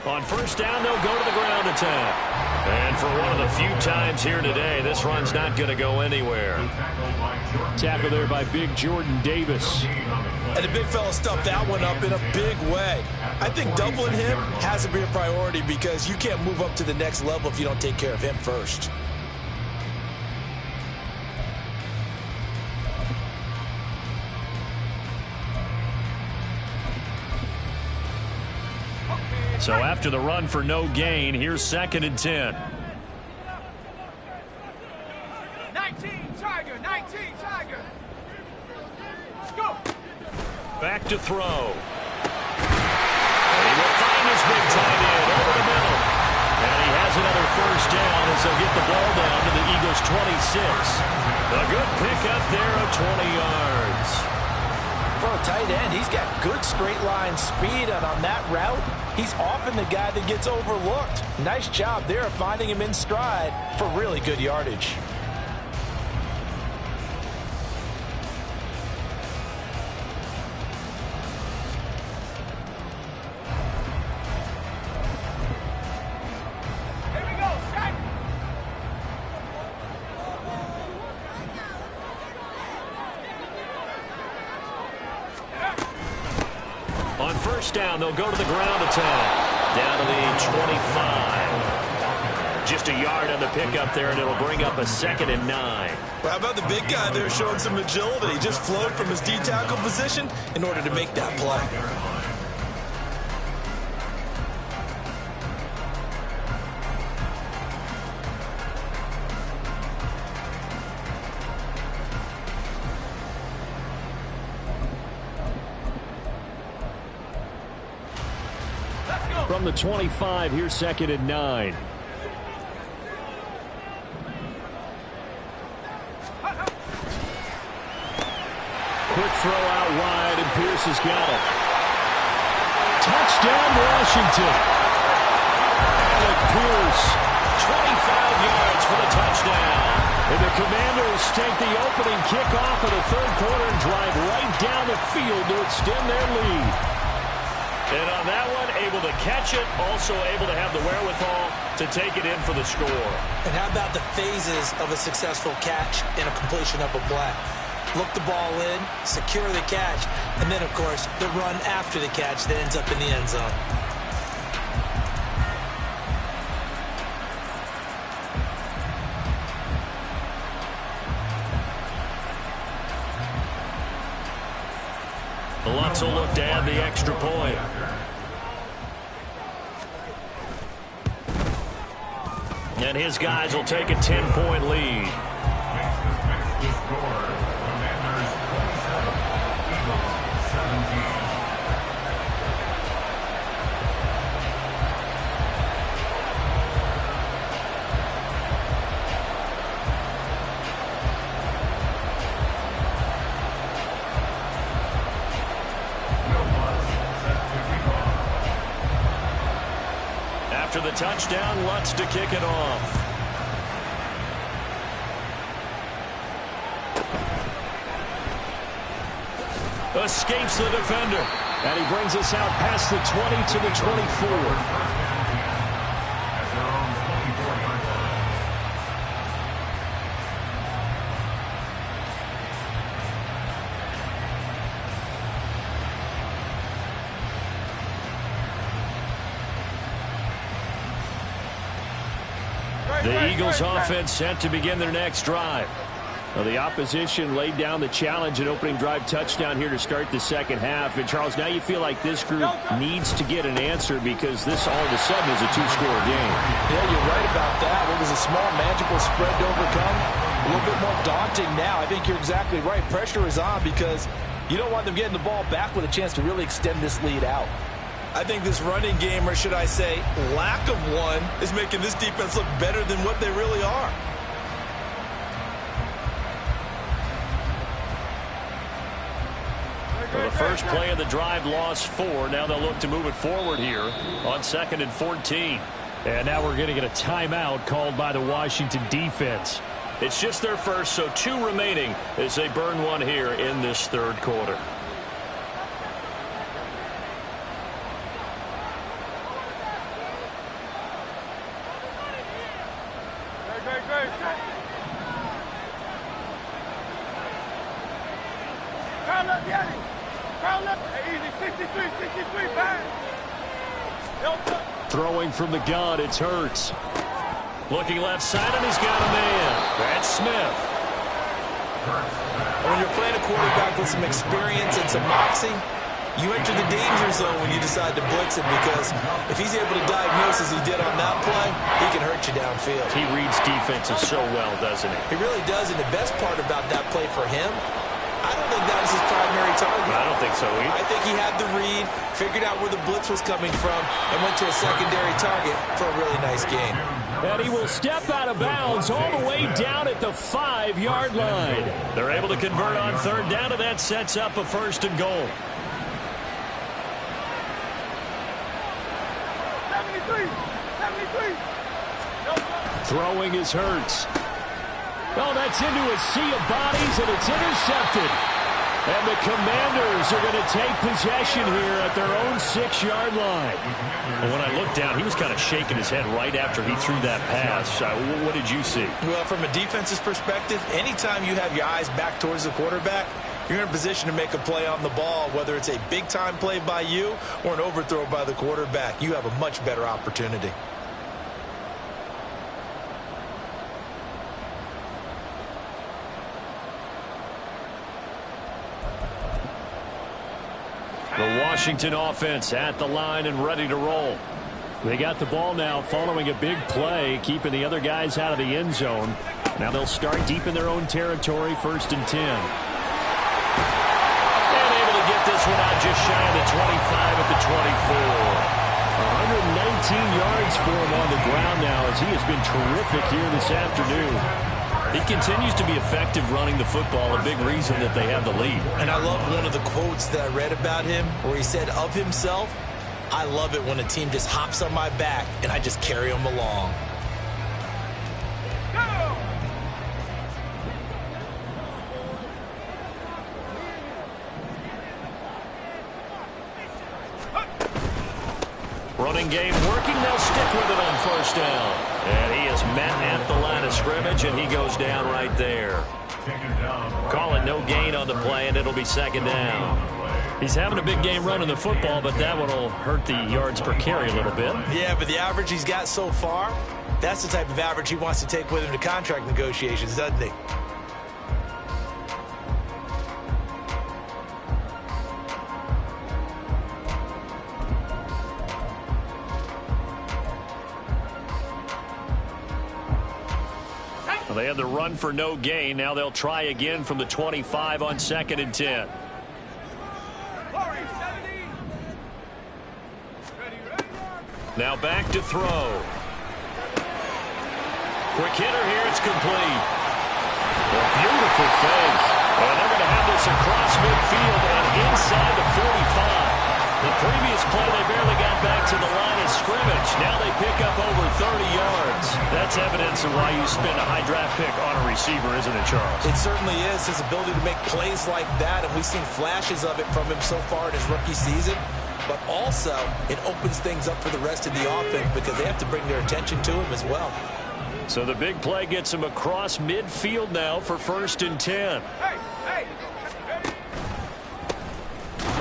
On first down, they'll go to the ground attack. And for one of the few times here today, this run's not going to go anywhere. Tackle there by big Jordan Davis. And the big fella stuffed that one up in a big way. I think doubling him has to be a priority because you can't move up to the next level if you don't take care of him first. So after the run for no gain, here's 2nd and 10. 19, Tiger, 19, Tiger. Let's go. Back to throw. And he will find his big tight end over the middle. And he has another first down as they'll get the ball down to the Eagles' 26. A good pickup there of 20 yards. For a tight end, he's got good straight line speed, and on that route, he's often the guy that gets overlooked. Nice job there of finding him in stride for really good yardage. Here we go, set. On first down, they'll go to the ground attack. Down to the 25. Just a yard on the pickup there, and it'll bring up a 2nd and 9. Well, how about the big guy there showing some agility? He just flowed from his D-tackle position in order to make that play. From the 25, here's 2nd and 9. Quick throw out wide, and Pierce has got it. Touchdown, Washington. Alec Pierce yards for the touchdown. And the Commanders take the opening kickoff of the third quarter and drive right down the field to extend their lead. And on that one, able to catch it, also able to have the wherewithal to take it in for the score. And how about the phases of a successful catch and a completion of a play? Look the ball in, secure the catch, and then, of course, the run after the catch that ends up in the end zone. Lutz will look to add the extra point. And his guys will take a 10-point lead. After the touchdown, Lutz to kick it off. Escapes the defender. And he brings us out past the 20 to the 24. The Eagles offense set to begin their next drive. Well, the opposition laid down the challenge and opening drive touchdown here to start the second half. And, Charles, now you feel like this group needs to get an answer because this all of a sudden is a two-score game. Yeah, you're right about that. It was a small, manageable spread to overcome. A little bit more daunting now. I think you're exactly right. Pressure is on because you don't want them getting the ball back with a chance to really extend this lead out. I think this running game, or should I say lack of one, is making this defense look better than what they really are. Well, the first play of the drive lost 4. Now they'll look to move it forward here on 2nd and 14. And now we're going to get a timeout called by the Washington defense. It's just their first, so 2 remaining as they burn one here in this third quarter. Throwing from the gun, it's Hurts. Looking left side, and he's got a man. That's Smith. When you're playing a quarterback with some experience and some moxie, you enter the danger zone when you decide to blitz him because if he's able to diagnose as he did on that play, he can hurt you downfield. He reads defenses so well, doesn't he? He really does, and the best part about that play for him, I don't think that was his primary target. I don't think so either. I think he had the read, figured out where the blitz was coming from, and went to a secondary target for a really nice game. And he will step out of bounds all the way down at the 5-yard line. They're able to convert on third down, and that sets up a 1st and goal. 73. Throwing is Hurts. Oh, that's into a sea of bodies, and it's intercepted. And the Commanders are going to take possession here at their own 6-yard line. Well, when I looked down, he was kind of shaking his head right after he threw that pass. What did you see? Well, from a defense's perspective, anytime you have your eyes back towards the quarterback, you're in a position to make a play on the ball, whether it's a big-time play by you or an overthrow by the quarterback. You have a much better opportunity. The Washington offense at the line and ready to roll. They got the ball now following a big play, keeping the other guys out of the end zone. Now they'll start deep in their own territory, 1st and 10. And able to get this one out just shy of the 25 at the 119 yards for him on the ground now as he has been terrific here this afternoon. He continues to be effective running the football, a big reason that they have the lead. And I love one of the quotes that I read about him where he said of himself, I love it when a team just hops on my back and I just carry them along. Running game working. They'll stick with it on first down. And he is met at the line of scrimmage, and he goes down right there. Call it no gain on the play, and it'll be second down. He's having a big game running the football, but that one will hurt the yards per carry a little bit. Yeah, but the average he's got so far, that's the type of average he wants to take with him to contract negotiations, doesn't he? Well, they had the run for no gain. Now they'll try again from the 25 on 2nd and 10. Now back to throw. Quick hitter here. It's complete. A beautiful fake. And they're going to have this across midfield and inside the 45. The previous play, they barely got back to the line of scrimmage. Now they pick up over 30 yards. That's evidence of why you spend a high draft pick on a receiver, isn't it, Charles? It certainly is. His ability to make plays like that, and we've seen flashes of it from him so far in his rookie season. But also, it opens things up for the rest of the offense because they have to bring their attention to him as well. So the big play gets him across midfield now for 1st and 10.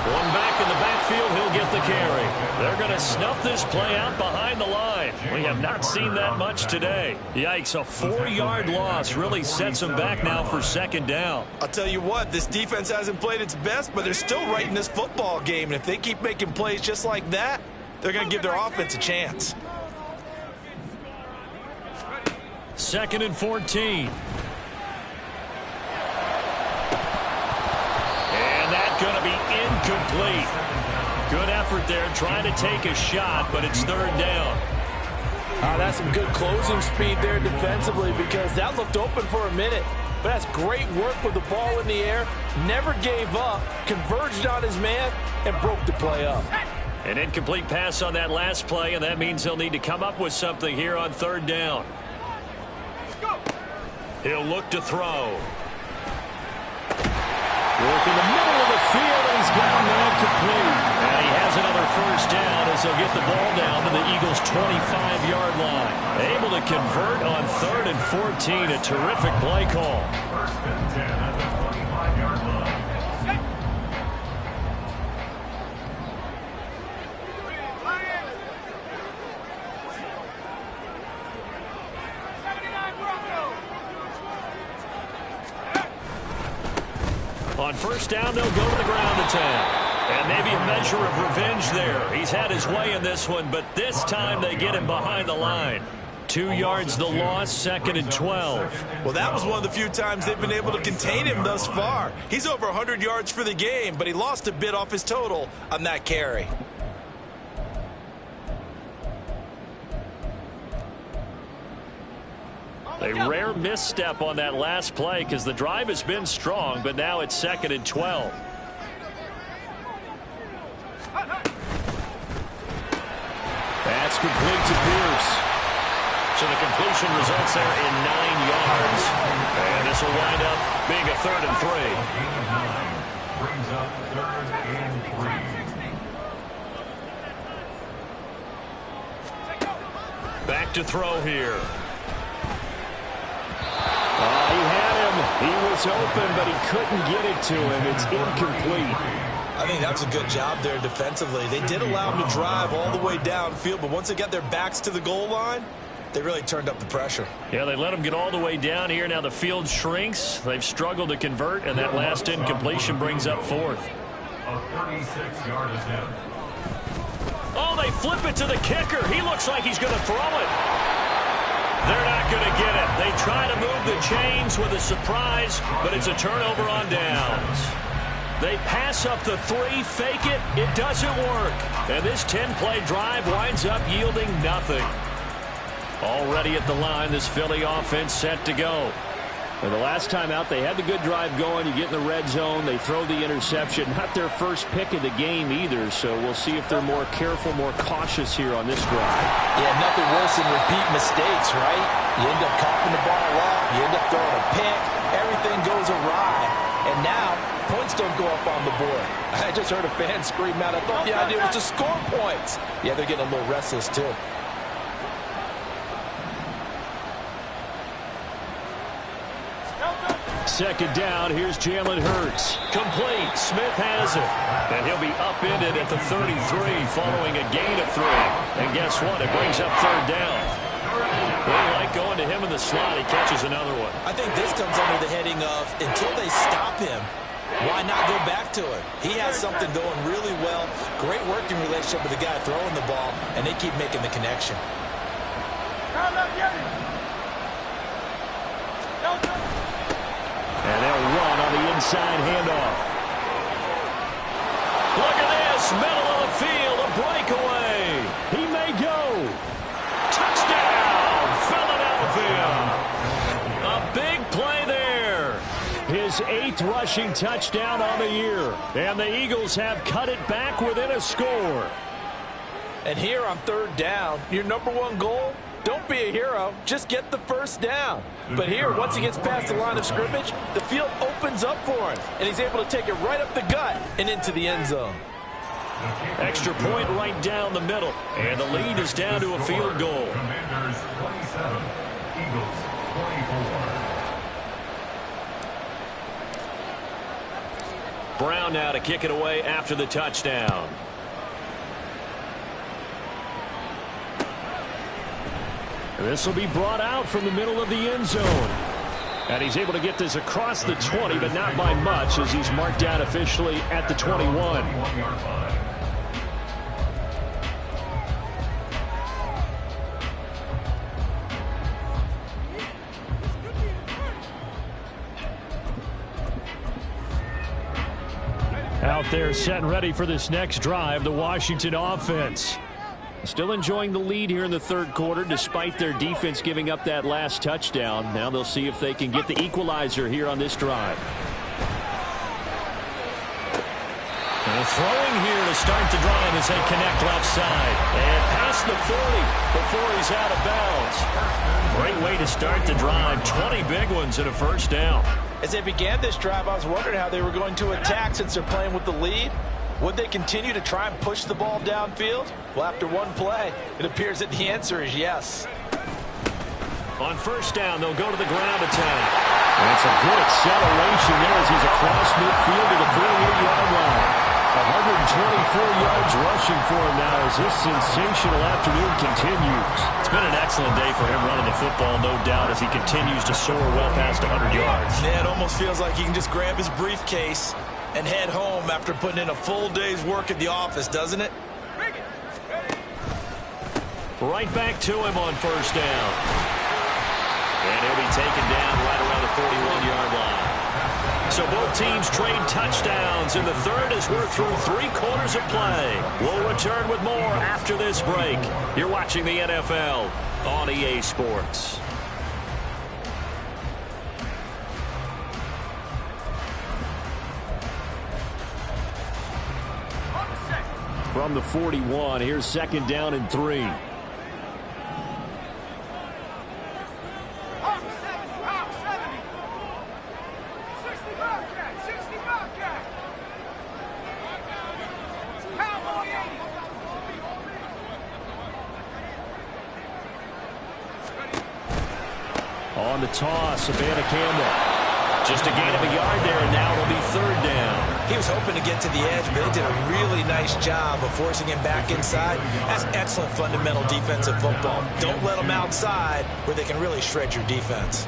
One back in the backfield, he'll get the carry. They're going to snuff this play out behind the line. We have not seen that much today. Yikes, a 4-yard loss really sets them back now for 2nd down. I'll tell you what, this defense hasn't played its best, but they're still right in this football game. And if they keep making plays just like that, they're going to give their offense a chance. 2nd and 14. And that's going to be incomplete. Good effort there trying to take a shot, but it's 3rd down. That's some good closing speed there defensively because that looked open for a minute. But that's great work with the ball in the air. Never gave up, converged on his man, and broke the play up. An incomplete pass on that last play, and that means he'll need to come up with something here on 3rd down. He'll look to throw. Work in the middle of the field, and he's got a man complete. And he has another 1st down as they'll get the ball down to the Eagles' 25-yard line. Able to convert on 3rd and 14. A terrific play call. 1st and 10 at the 25-yard line. On 1st down, they'll go to the ground attack. And maybe a measure of revenge there. He's had his way in this one, but this time they get him behind the line. 2 yards the loss, 2nd and 12. Well, that was one of the few times they've been able to contain him thus far. He's over 100 yards for the game, but he lost a bit off his total on that carry. A rare misstep on that last play because the drive has been strong, but now it's 2nd and 12. That's complete to Pierce. So the completion results there in 9 yards. And this will wind up being a 3rd and 3. Brings up 3rd and 3. Back to throw here. He had him. He was open, but he couldn't get it to him. It's incomplete. I think that's a good job there defensively. They did allow him to drive all the way downfield, but once they got their backs to the goal line, they really turned up the pressure. Yeah, they let him get all the way down here. Now the field shrinks. They've struggled to convert, and that last incompletion brings up 4th. A 36-yard attempt. Oh, they flip it to the kicker. He looks like he's going to throw it. They're not going to get it. They try to move the chains with a surprise, but it's a turnover on downs. They pass up the 3, fake it. It doesn't work. And this 10-play drive winds up yielding nothing. Already at the line, this Philly offense set to go. Well, the last time out, they had the good drive going. You get in the red zone, they throw the interception. Not their first pick of the game either, so we'll see if they're more careful, more cautious here on this drive. Yeah, nothing worse than repeat mistakes, right? You end up coughing the ball up, you end up throwing a pick, everything goes awry. And now, points don't go up on the board. I just heard a fan scream out. I thought the idea was to score points. Yeah, they're getting a little restless, too. Second down, here's Jalen Hurts. Complete, Smith has it. And he'll be upended at the 33 following a gain of 3. And guess what? It brings up third down. They like going to him in the slot. He catches another one. I think this comes under the heading of until they stop him, why not go back to it? He has something going really well. Great working relationship with the guy throwing the ball, and they keep making the connection. And they'll run on the inside handoff. Look at this, middle of the field, a breakaway. He may go. Touchdown, Philadelphia. A big play there. His 8th rushing touchdown on the year. And the Eagles have cut it back within a score. And here on third down, your number one goal, don't be a hero, just get the first down. But here, once he gets past the line of scrimmage, the field opens up for him, and he's able to take it right up the gut and into the end zone. Extra point right down the middle, and the lead is down to a field goal. Commanders 27, Eagles 24. Brown now to kick it away after the touchdown. This will be brought out from the middle of the end zone. And he's able to get this across the 20, but not by much, as he's marked down officially at the 21. 21-yard line. Out there set and ready for this next drive, the Washington offense. Still enjoying the lead here in the third quarter, despite their defense giving up that last touchdown. Now they'll see if they can get the equalizer here on this drive. And throwing here to start the drive as they connect left side. And past the 40 before he's out of bounds. Great way to start the drive. 20 big ones and a first down. As they began this drive, I was wondering how they were going to attack since they're playing with the lead. Would they continue to try and push the ball downfield? Well, after one play, it appears that the answer is yes. On first down, they'll go to the ground attack. And it's a good acceleration there as he's across midfield to the 48-yard line. 124 yards rushing for him now as this sensational afternoon continues. It's been an excellent day for him running the football, no doubt, as he continues to soar well past 100 yards. Yeah, it almost feels like he can just grab his briefcase and head home after putting in a full day's work at the office, doesn't it? Right back to him on first down. And he'll be taken down right around the 41-yard line. So both teams trade touchdowns in the third as we're through 3 quarters of play. We'll return with more after this break. You're watching the NFL on EA Sports. From the 41, here's second down and 3. On the toss, Savannah Campbell. Just a gain of a yard there, and now it'll be third down. He was hoping to get to the edge, but they did a really nice job of forcing him back inside. That's excellent fundamental defensive football. Don't let them outside where they can really shred your defense.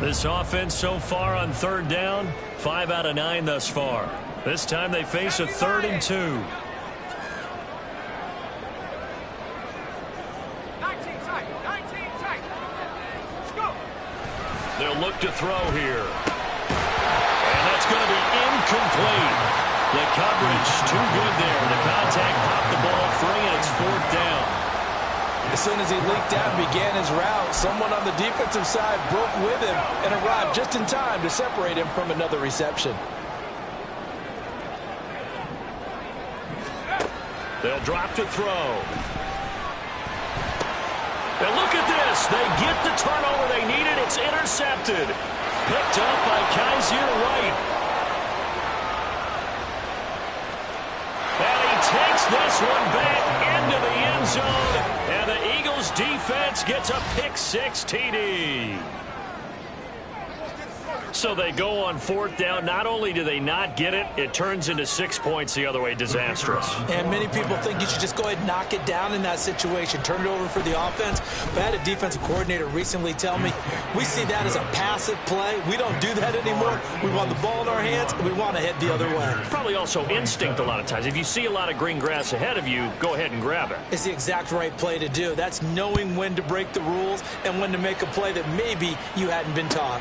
This offense so far on third down, 5 out of 9 thus far. This time they face a 3rd and 2. They'll look to throw here. And that's going to be incomplete. The coverage too good there. The contact popped the ball free, and it's 4th down. As soon as he leaked out and began his route, someone on the defensive side broke with him and arrived just in time to separate him from another reception. They'll drop to throw. And look at this. They get the turnover they needed. It's intercepted. picked up by Kaiser White. And he takes this one back into the end zone. And the Eagles defense gets a pick-6 TD. So they go on 4th down. Not only do they not get it, it turns into 6 points the other way. Disastrous. And many people think you should just go ahead and knock it down in that situation. Turn it over for the offense. But I had a defensive coordinator recently tell me, we see that as a passive play. We don't do that anymore. We want the ball in our hands, and we want to head the other way. Probably also instinct a lot of times. If you see a lot of green grass ahead of you, go ahead and grab it. It's the exact right play to do. That's knowing when to break the rules and when to make a play that maybe you hadn't been taught.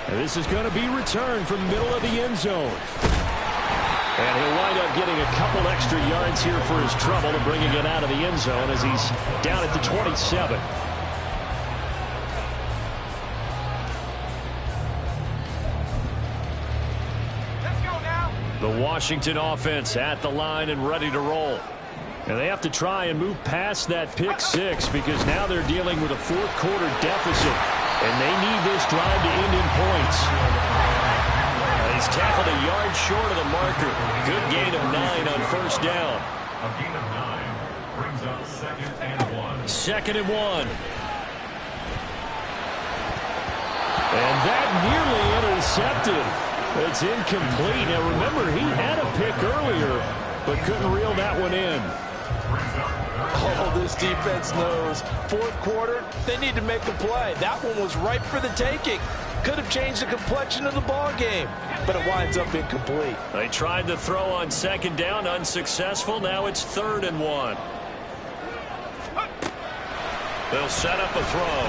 And this is going to be returned from the middle of the end zone. And he'll wind up getting a couple extra yards here for his trouble and bringing it out of the end zone as he's down at the 27. Let's go now. The Washington offense at the line and ready to roll. And they have to try and move past that pick-6 because now they're dealing with a fourth-quarter deficit. And they need this drive to end in points. He's tackled a yard short of the marker. Good gain of 9 on 1st down. A gain of 9 brings up 2nd and 1. 2nd and 1. And that nearly intercepted. It's incomplete. Now remember, he had a pick earlier, but couldn't reel that one in. Oh, this defense knows. 4th quarter, they need to make a play. That one was ripe for the taking. Could have changed the complexion of the ball game, but it winds up incomplete. They tried to throw on 2nd down, unsuccessful. Now it's 3rd and 1. They'll set up a throw.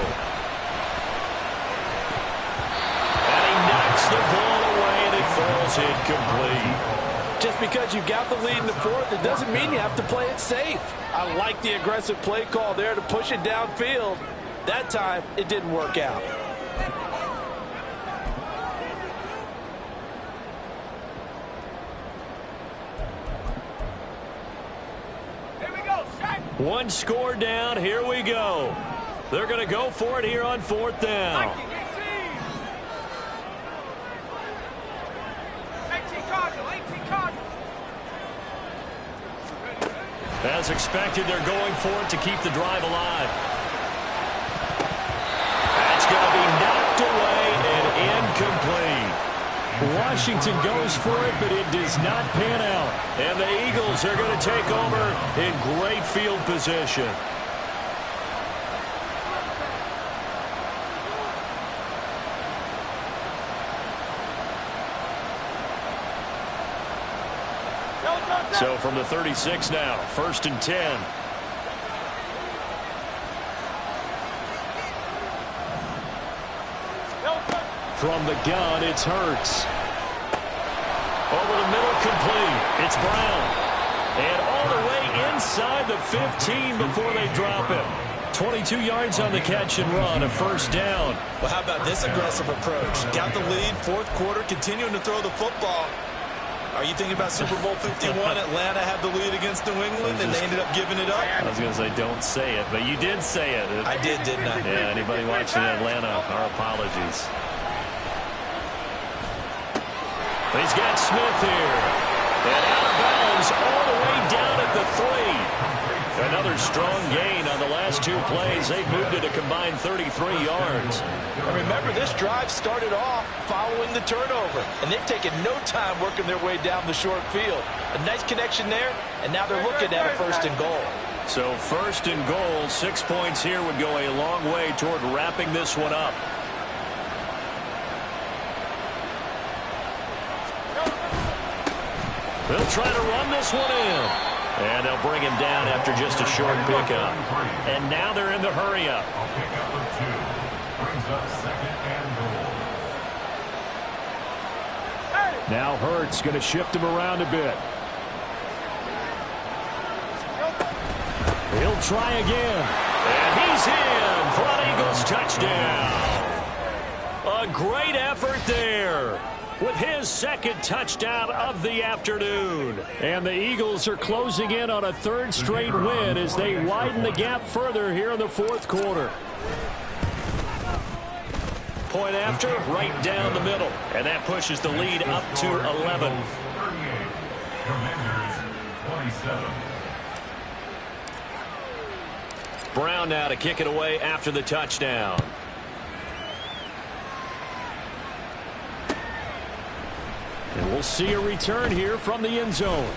And he knocks the ball away, and it falls incomplete. Just because you got the lead in the 4th, it doesn't mean you have to play it safe. I like the aggressive play call there to push it downfield. That time, it didn't work out. Here we go, Shaq. One score down. Here we go. They're going to go for it here on 4th down. 18 Cardinal, 18 Cardinal. As expected, they're going for it to keep the drive alive. That's going to be knocked away and incomplete. Washington goes for it, but it does not pan out. And the Eagles are going to take over in great field position. So from the 36 now, 1st and 10. From the gun, it's Hurts. Over the middle, complete. It's Brown. And all the way inside the 15 before they drop him. 22 yards on the catch and run, a 1st down. Well, how about this aggressive approach? Got the lead, 4th quarter, continuing to throw the football. Are you thinking about Super Bowl 51? Atlanta had the lead against New England, and they ended up giving it up? I was going to say, don't say it, but you did say it. I did, didn't I? Yeah, anybody watching Atlanta, our apologies. He's got Smith here. And out of bounds all the way down at the 3. Another strong gain on the last 2 plays. They've moved it a combined 33 yards. And remember, this drive started off following the turnover, and they've taken no time working their way down the short field. A nice connection there, and now they're looking at a 1st and goal. So 1st and goal, 6 points here would go a long way toward wrapping this one up. They'll try to run this one in. And they'll bring him down after just a short pickup. And now they're in the hurry-up. A pickup of 2 brings up 2nd and goal. Now Hurts going to shift him around a bit. He'll try again. And he's in for an Eagles touchdown. A great effort there with his 2nd touchdown of the afternoon. And the Eagles are closing in on a 3rd straight win as they widen the gap further here in the 4th quarter. point after, right down the middle. And that pushes the lead up to 11. 38. Commanders 27. Brown now to kick it away after the touchdown. And we'll see a return here from the end zone.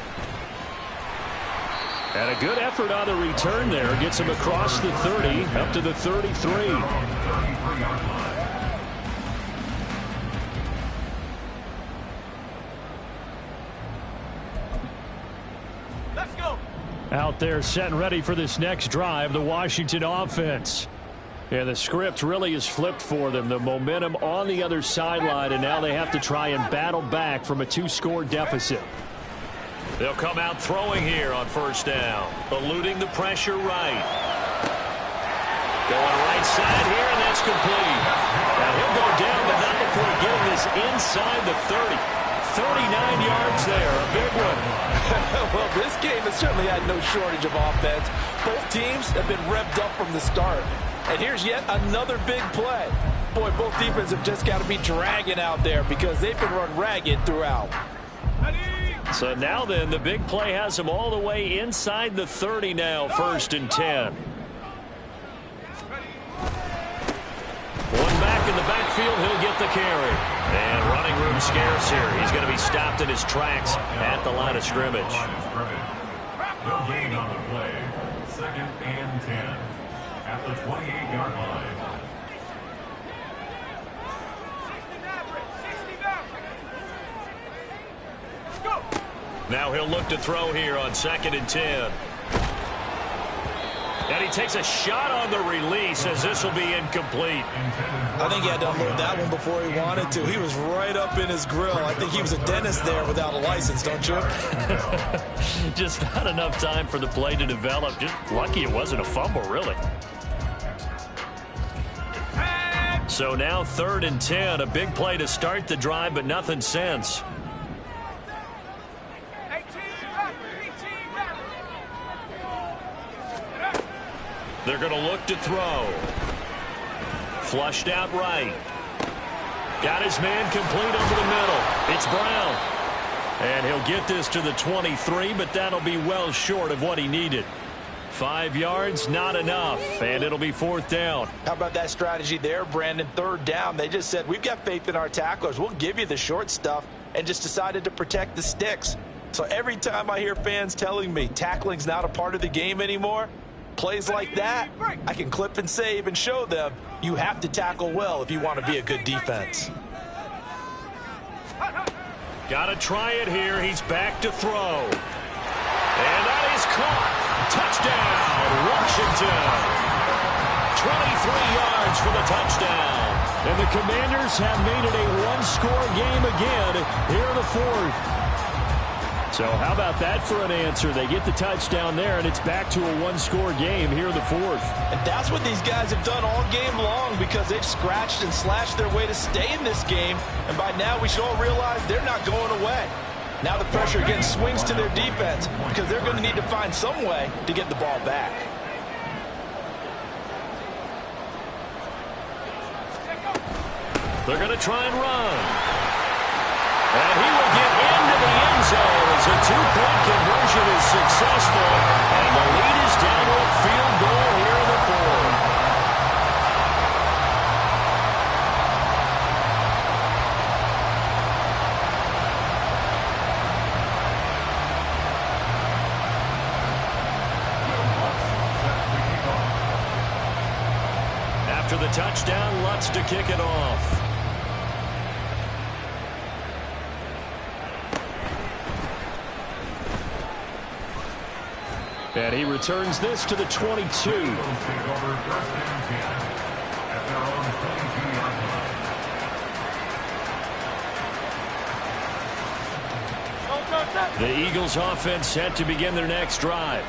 And a good effort on the return there. Gets him across the 30, up to the 33. Let's go. Out there set and ready for this next drive, the Washington offense. Yeah, the script really is flipped for them. The momentum on the other sideline, and now they have to try and battle back from a 2-score deficit. They'll come out throwing here on first down. Eluding the pressure right. Going right side here, and that's complete. Now he'll go down, but not before getting this inside the 30. 39 yards there, a big one. Well, this game has certainly had no shortage of offense. Both teams have been revved up from the start. And here's yet another big play. Boy, both defenses have just got to be dragging out there because they've been run ragged throughout. So now then, the big play has them all the way inside the 30 now, 1st and 10. One back in the backfield, he'll get the carry. And running room scarce here. He's going to be stopped in his tracks at the line of scrimmage. No gain on the play. 2nd and 10. At the 28-yard line. 60 now. Go. Now he'll look to throw here on 2nd and 10. And he takes a shot on the release as this will be incomplete. I think he had to unload that one before he wanted to. He was right up in his grill. I think he was a dentist there without a license, don't you? Just not enough time for the play to develop. Just lucky it wasn't a fumble, really. So now 3rd and 10. A big play to start the drive, but nothing since. They're going to look to throw. Flushed out right. Got his man complete over the middle. It's Brown. And he'll get this to the 23, but that'll be well short of what he needed. 5 yards, not enough, and it'll be 4th down. How about that strategy there, Brandon? 3rd down. They just said, we've got faith in our tacklers. We'll give you the short stuff, and just decided to protect the sticks. So every time I hear fans telling me tackling's not a part of the game anymore, plays like that, I can clip and save and show them you have to tackle well if you want to be a good defense. Got to try it here. He's back to throw. And that is caught. Touchdown, Washington. 23 yards for the touchdown. And the Commanders have made it a 1-score game again here in the 4th. So how about that for an answer? They get the touchdown there, and it's back to a 1-score game here in the 4th. And that's what these guys have done all game long because they've scratched and slashed their way to stay in this game. And by now we should all realize they're not going away. Now the pressure again swings to their defense because they're going to need to find some way to get the ball back. They're going to try and run. And he will get into the end zone as a 2-point conversion is successful. And the lead is down to a field goal here in the 4th. After the touchdown, Lutz to kick it off. And he returns this to the 22. The Eagles offense set to begin their next drive.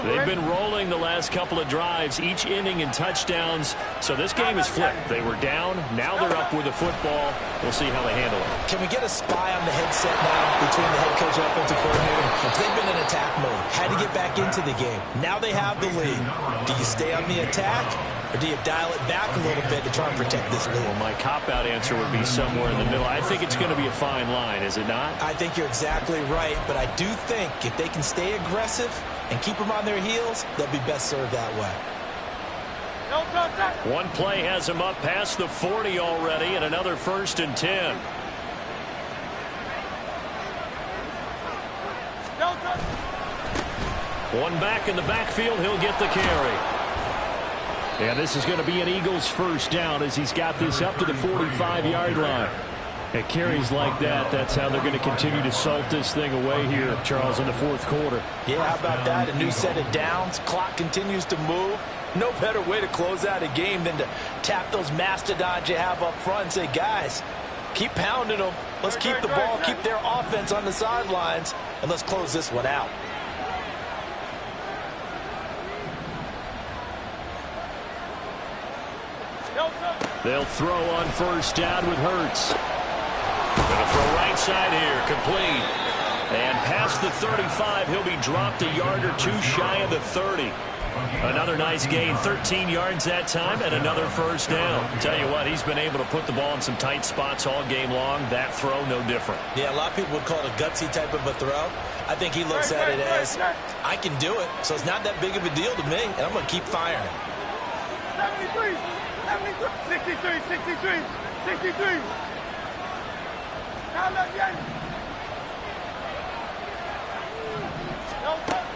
They've been rolling the last couple of drives, each inning in touchdowns. So this game is flipped. They were down. Now they're up with the football. We'll see how they handle it. Can we get a spy on the headset now between the head coach and offensive coordinator? They've been in attack mode. Had to get back into the game. Now they have the lead. Do you stay on the attack or do you dial it back a little bit to try and protect this lead? Well, my cop-out answer would be somewhere in the middle. I think it's going to be a fine line, is it not? I think you're exactly right, but I do think if they can stay aggressive and keep them on their heels, they'll be best served that way. One play has him up past the 40 already, and another 1st and 10. One back in the backfield, he'll get the carry. And this is going to be an Eagles first down as he's got this up to the 45-yard line. At carries like that, that's how they're going to continue to salt this thing away here, Charles, in the 4th quarter. Yeah, how about that? A new set of downs. Clock continues to move. No better way to close out a game than to tap those mastodons you have up front and say, guys, keep pounding them. Let's keep the ball, keep their offense on the sidelines, and let's close this one out. They'll throw on first down with Hurts. Gonna throw right side here, complete. And past the 35, he'll be dropped a yard or two shy of the 30. Another nice gain, 13 yards that time, and another first down. Tell you what, he's been able to put the ball in some tight spots all game long. That throw, no different. Yeah, a lot of people would call it a gutsy type of a throw. I think he looks at it as, I can do it, so it's not that big of a deal to me, and I'm going to keep firing. 73, 63, 63, 63. Now look again.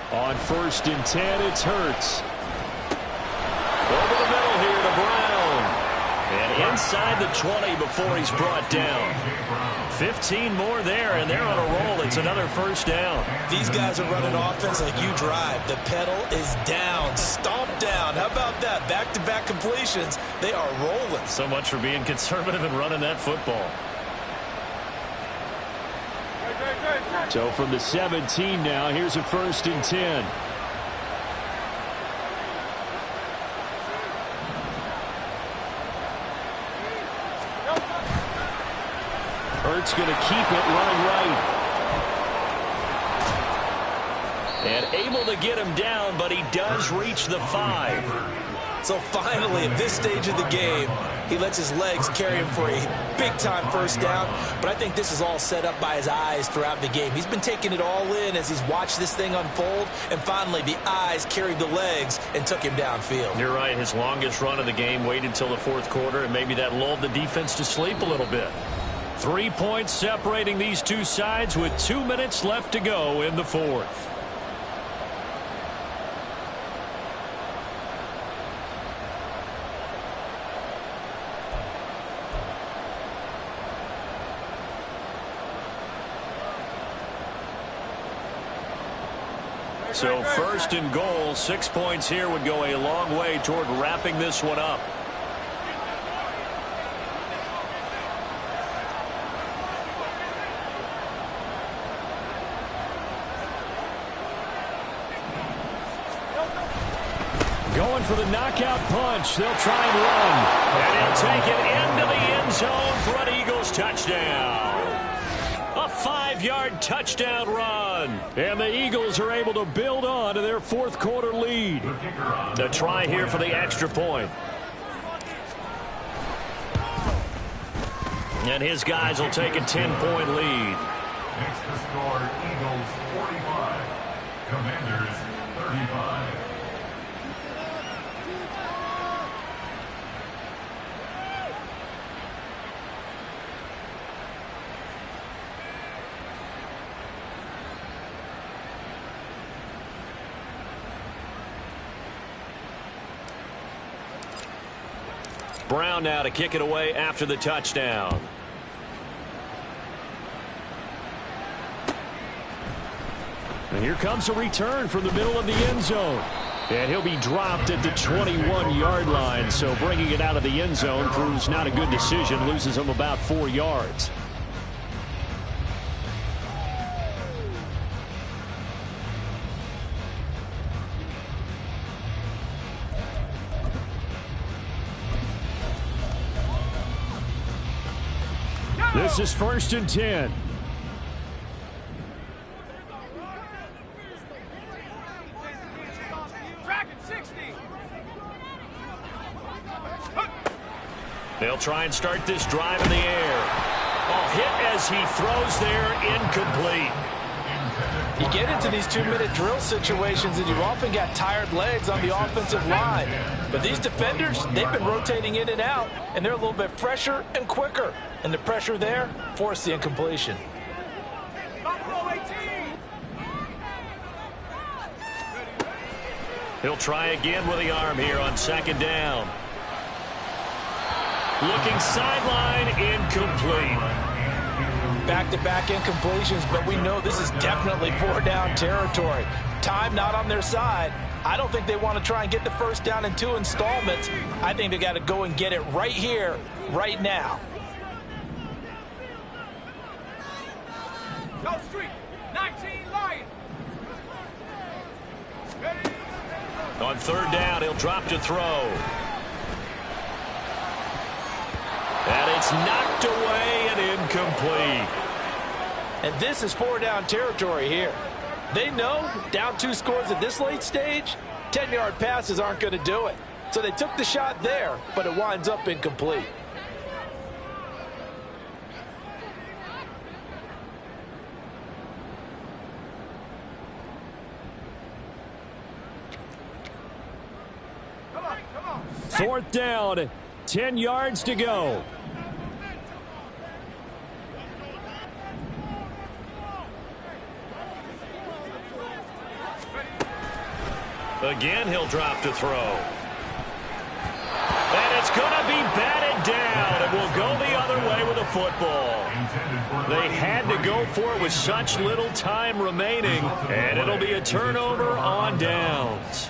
On 1st and 10, it's Hurts. Over the middle here to Brown. And inside the 20 before he's brought down. 15 more there, and they're on a roll. It's another first down. These guys are running offense like you drive. The pedal is down, stomped down. How about that? Back-to-back completions. They are rolling. So much for being conservative and running that football. So from the 17 now, here's a 1st and 10. Hurts going to keep it running right. And able to get him down, but he does reach the 5. So finally, at this stage of the game, he lets his legs carry him for a big-time first down. But I think this is all set up by his eyes throughout the game. He's been taking it all in as he's watched this thing unfold. And finally, the eyes carried the legs and took him downfield. You're right. His longest run of the game waited until the 4th quarter, and maybe that lulled the defense to sleep a little bit. 3 points separating these two sides with 2 minutes left to go in the 4th. So 1st and goal, 6 points here would go a long way toward wrapping this one up. Going for the knockout punch. They'll try and run. And he'll take it into the end zone for an Eagles touchdown. A 5-yard touchdown run. And the Eagles are able to build on to their 4th quarter lead. The try here for the extra point. And his guys will take a 10-point lead. Next to score, Eagles 45, Commanders 35. Brown now to kick it away after the touchdown. And here comes a return from the middle of the end zone. And he'll be dropped at the 21-yard line. So bringing it out of the end zone proves not a good decision. Loses him about 4 yards. This is 1st and 10. They'll try and start this drive in the air. Oh, hit as he throws there, incomplete. You get into these 2-minute drill situations and you've often got tired legs on the offensive line. But these defenders, they've been rotating in and out, and they're a little bit fresher and quicker. And the pressure there forced the incompletion. He'll try again with the arm here on second down. Looking sideline, incomplete. Back-to-back incompletions, but we know this is definitely 4-down territory. Time not on their side. I don't think they want to try and get the first down in 2 installments. I think they got to go and get it right here, right now. Go street, 19 Lion. On third down, he'll drop to throw. And it's knocked away and incomplete. And this is 4-down territory here. They know down 2 scores at this late stage, 10-yard passes aren't going to do it. So they took the shot there, but it winds up incomplete. Come on. 4th down, 10 yards to go. Again, he'll drop to throw. And it's going to be batted down. It will go the other way with the football. They had to go for it with such little time remaining, and it'll be a turnover on downs.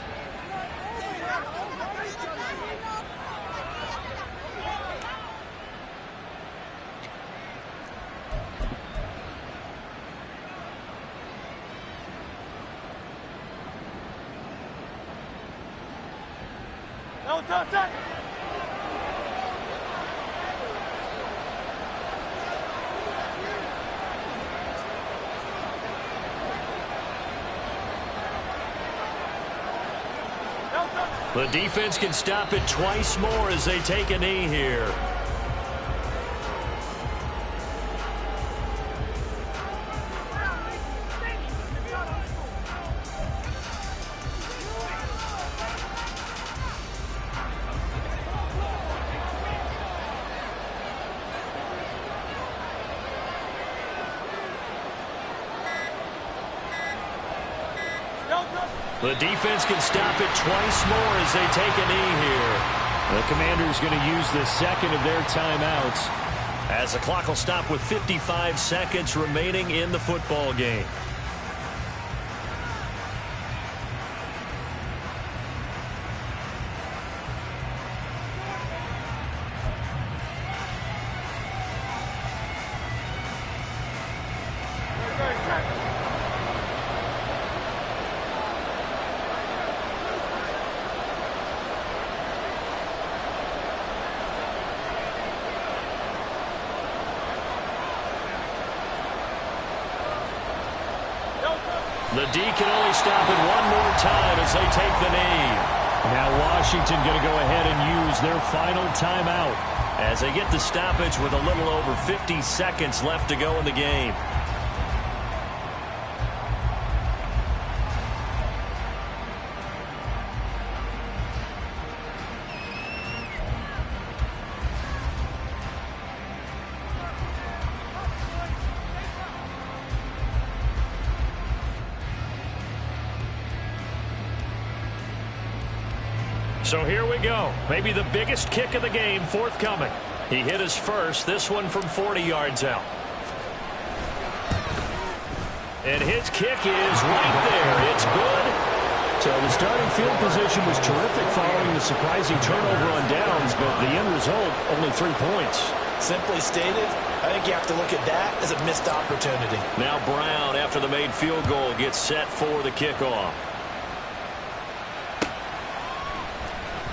No touch. The defense can stop it twice more as they take a knee here. The defense can stop it twice more as they take a knee here. The Commanders going to use the second of their timeouts, as the clock will stop with 55 seconds remaining in the football game. The D can only stop it one more time as they take the knee. Now Washington going to go ahead and use their final timeout as they get the stoppage with a little over 50 seconds left to go in the game. So here we go. Maybe the biggest kick of the game forthcoming. He hit his first, this one from 40 yards out. And his kick is right there. It's good. So the starting field position was terrific following the surprising turnover on downs, but the end result, only 3 points. Simply stated, I think you have to look at that as a missed opportunity. Now Brown, after the made field goal, gets set for the kickoff.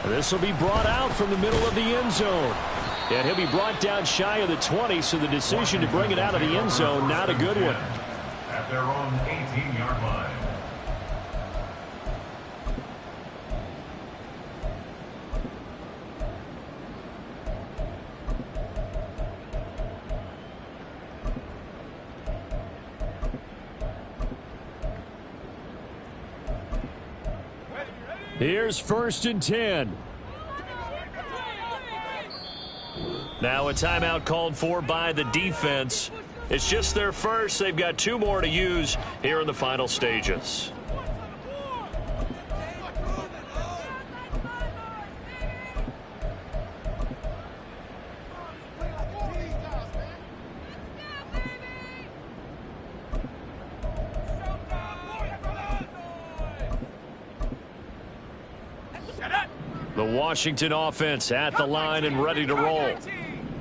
This will be brought out from the middle of the end zone. And he'll be brought down shy of the 20, so the decision to bring it out of the end zone, not a good one. At their own 18-yard line. Here's 1st and 10. Now a timeout called for by the defense. It's just their first. They've got 2 more to use here in the final stages. The Washington offense at the line and ready to roll.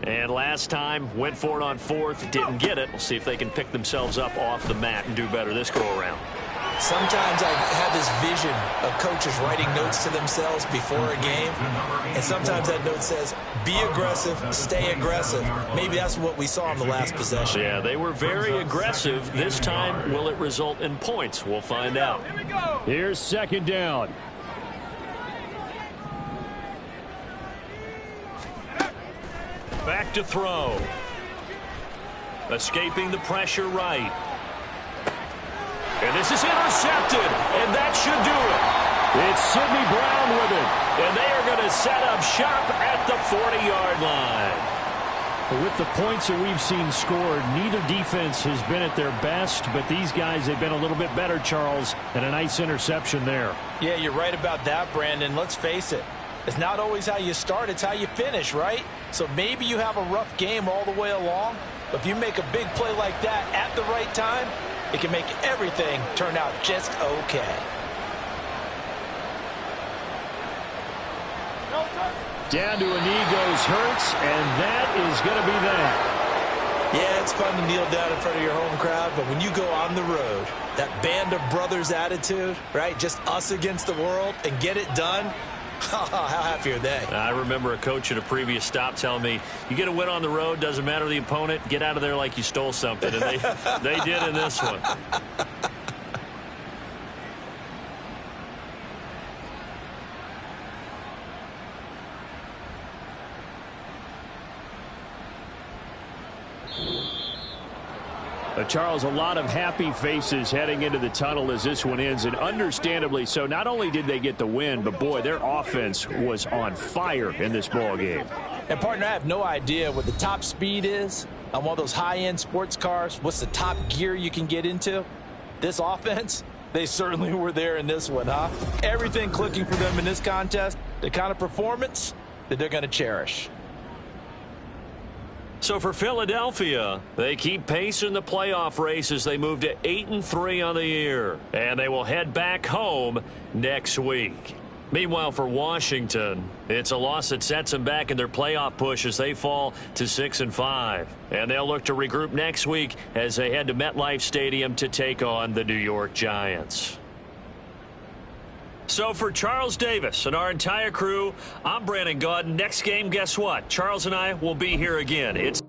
And last time, went for it on 4th, didn't get it. We'll see if they can pick themselves up off the mat and do better this go-around. Sometimes I have this vision of coaches writing notes to themselves before a game, and sometimes that note says, be aggressive, stay aggressive. Maybe that's what we saw in the last possession. Yeah, they were very aggressive. This time, will it result in points? We'll find out. Here's 2nd down. Back to throw. Escaping the pressure right. And this is intercepted, and that should do it. It's Sidney Brown with it. And they are going to set up shop at the 40-yard line. With the points that we've seen scored, neither defense has been at their best, but these guys have been a little bit better, Charles, and a nice interception there. Yeah, you're right about that, Brandon. Let's face it. It's not always how you start, it's how you finish, right? So maybe you have a rough game all the way along, but if you make a big play like that at the right time, it can make everything turn out just okay. Down to a knee goes Hurts, and that is going to be that. Yeah, it's fun to kneel down in front of your home crowd, but when you go on the road, that band of brothers attitude, right? Just us against the world and get it done. How happy are they? I remember a coach at a previous stop telling me, you get a win on the road, doesn't matter the opponent, get out of there like you stole something. And they did in this one. Charles, a lot of happy faces heading into the tunnel as this one ends, and understandably so. Not only did they get the win, but, boy, their offense was on fire in this ball game. And, partner, I have no idea what the top speed is on one of those high-end sports cars. What's the top gear you can get into? This offense, they certainly were there in this one, huh? Everything clicking for them in this contest, the kind of performance that they're going to cherish. So for Philadelphia, they keep pace in the playoff race as they move to 8-3 on the year. And they will head back home next week. Meanwhile, for Washington, it's a loss that sets them back in their playoff push as they fall to 6-5. And they'll look to regroup next week as they head to MetLife Stadium to take on the New York Giants. So for Charles Davis and our entire crew, I'm Brandon Gaudin. Next game, guess what? Charles and I will be here again. It's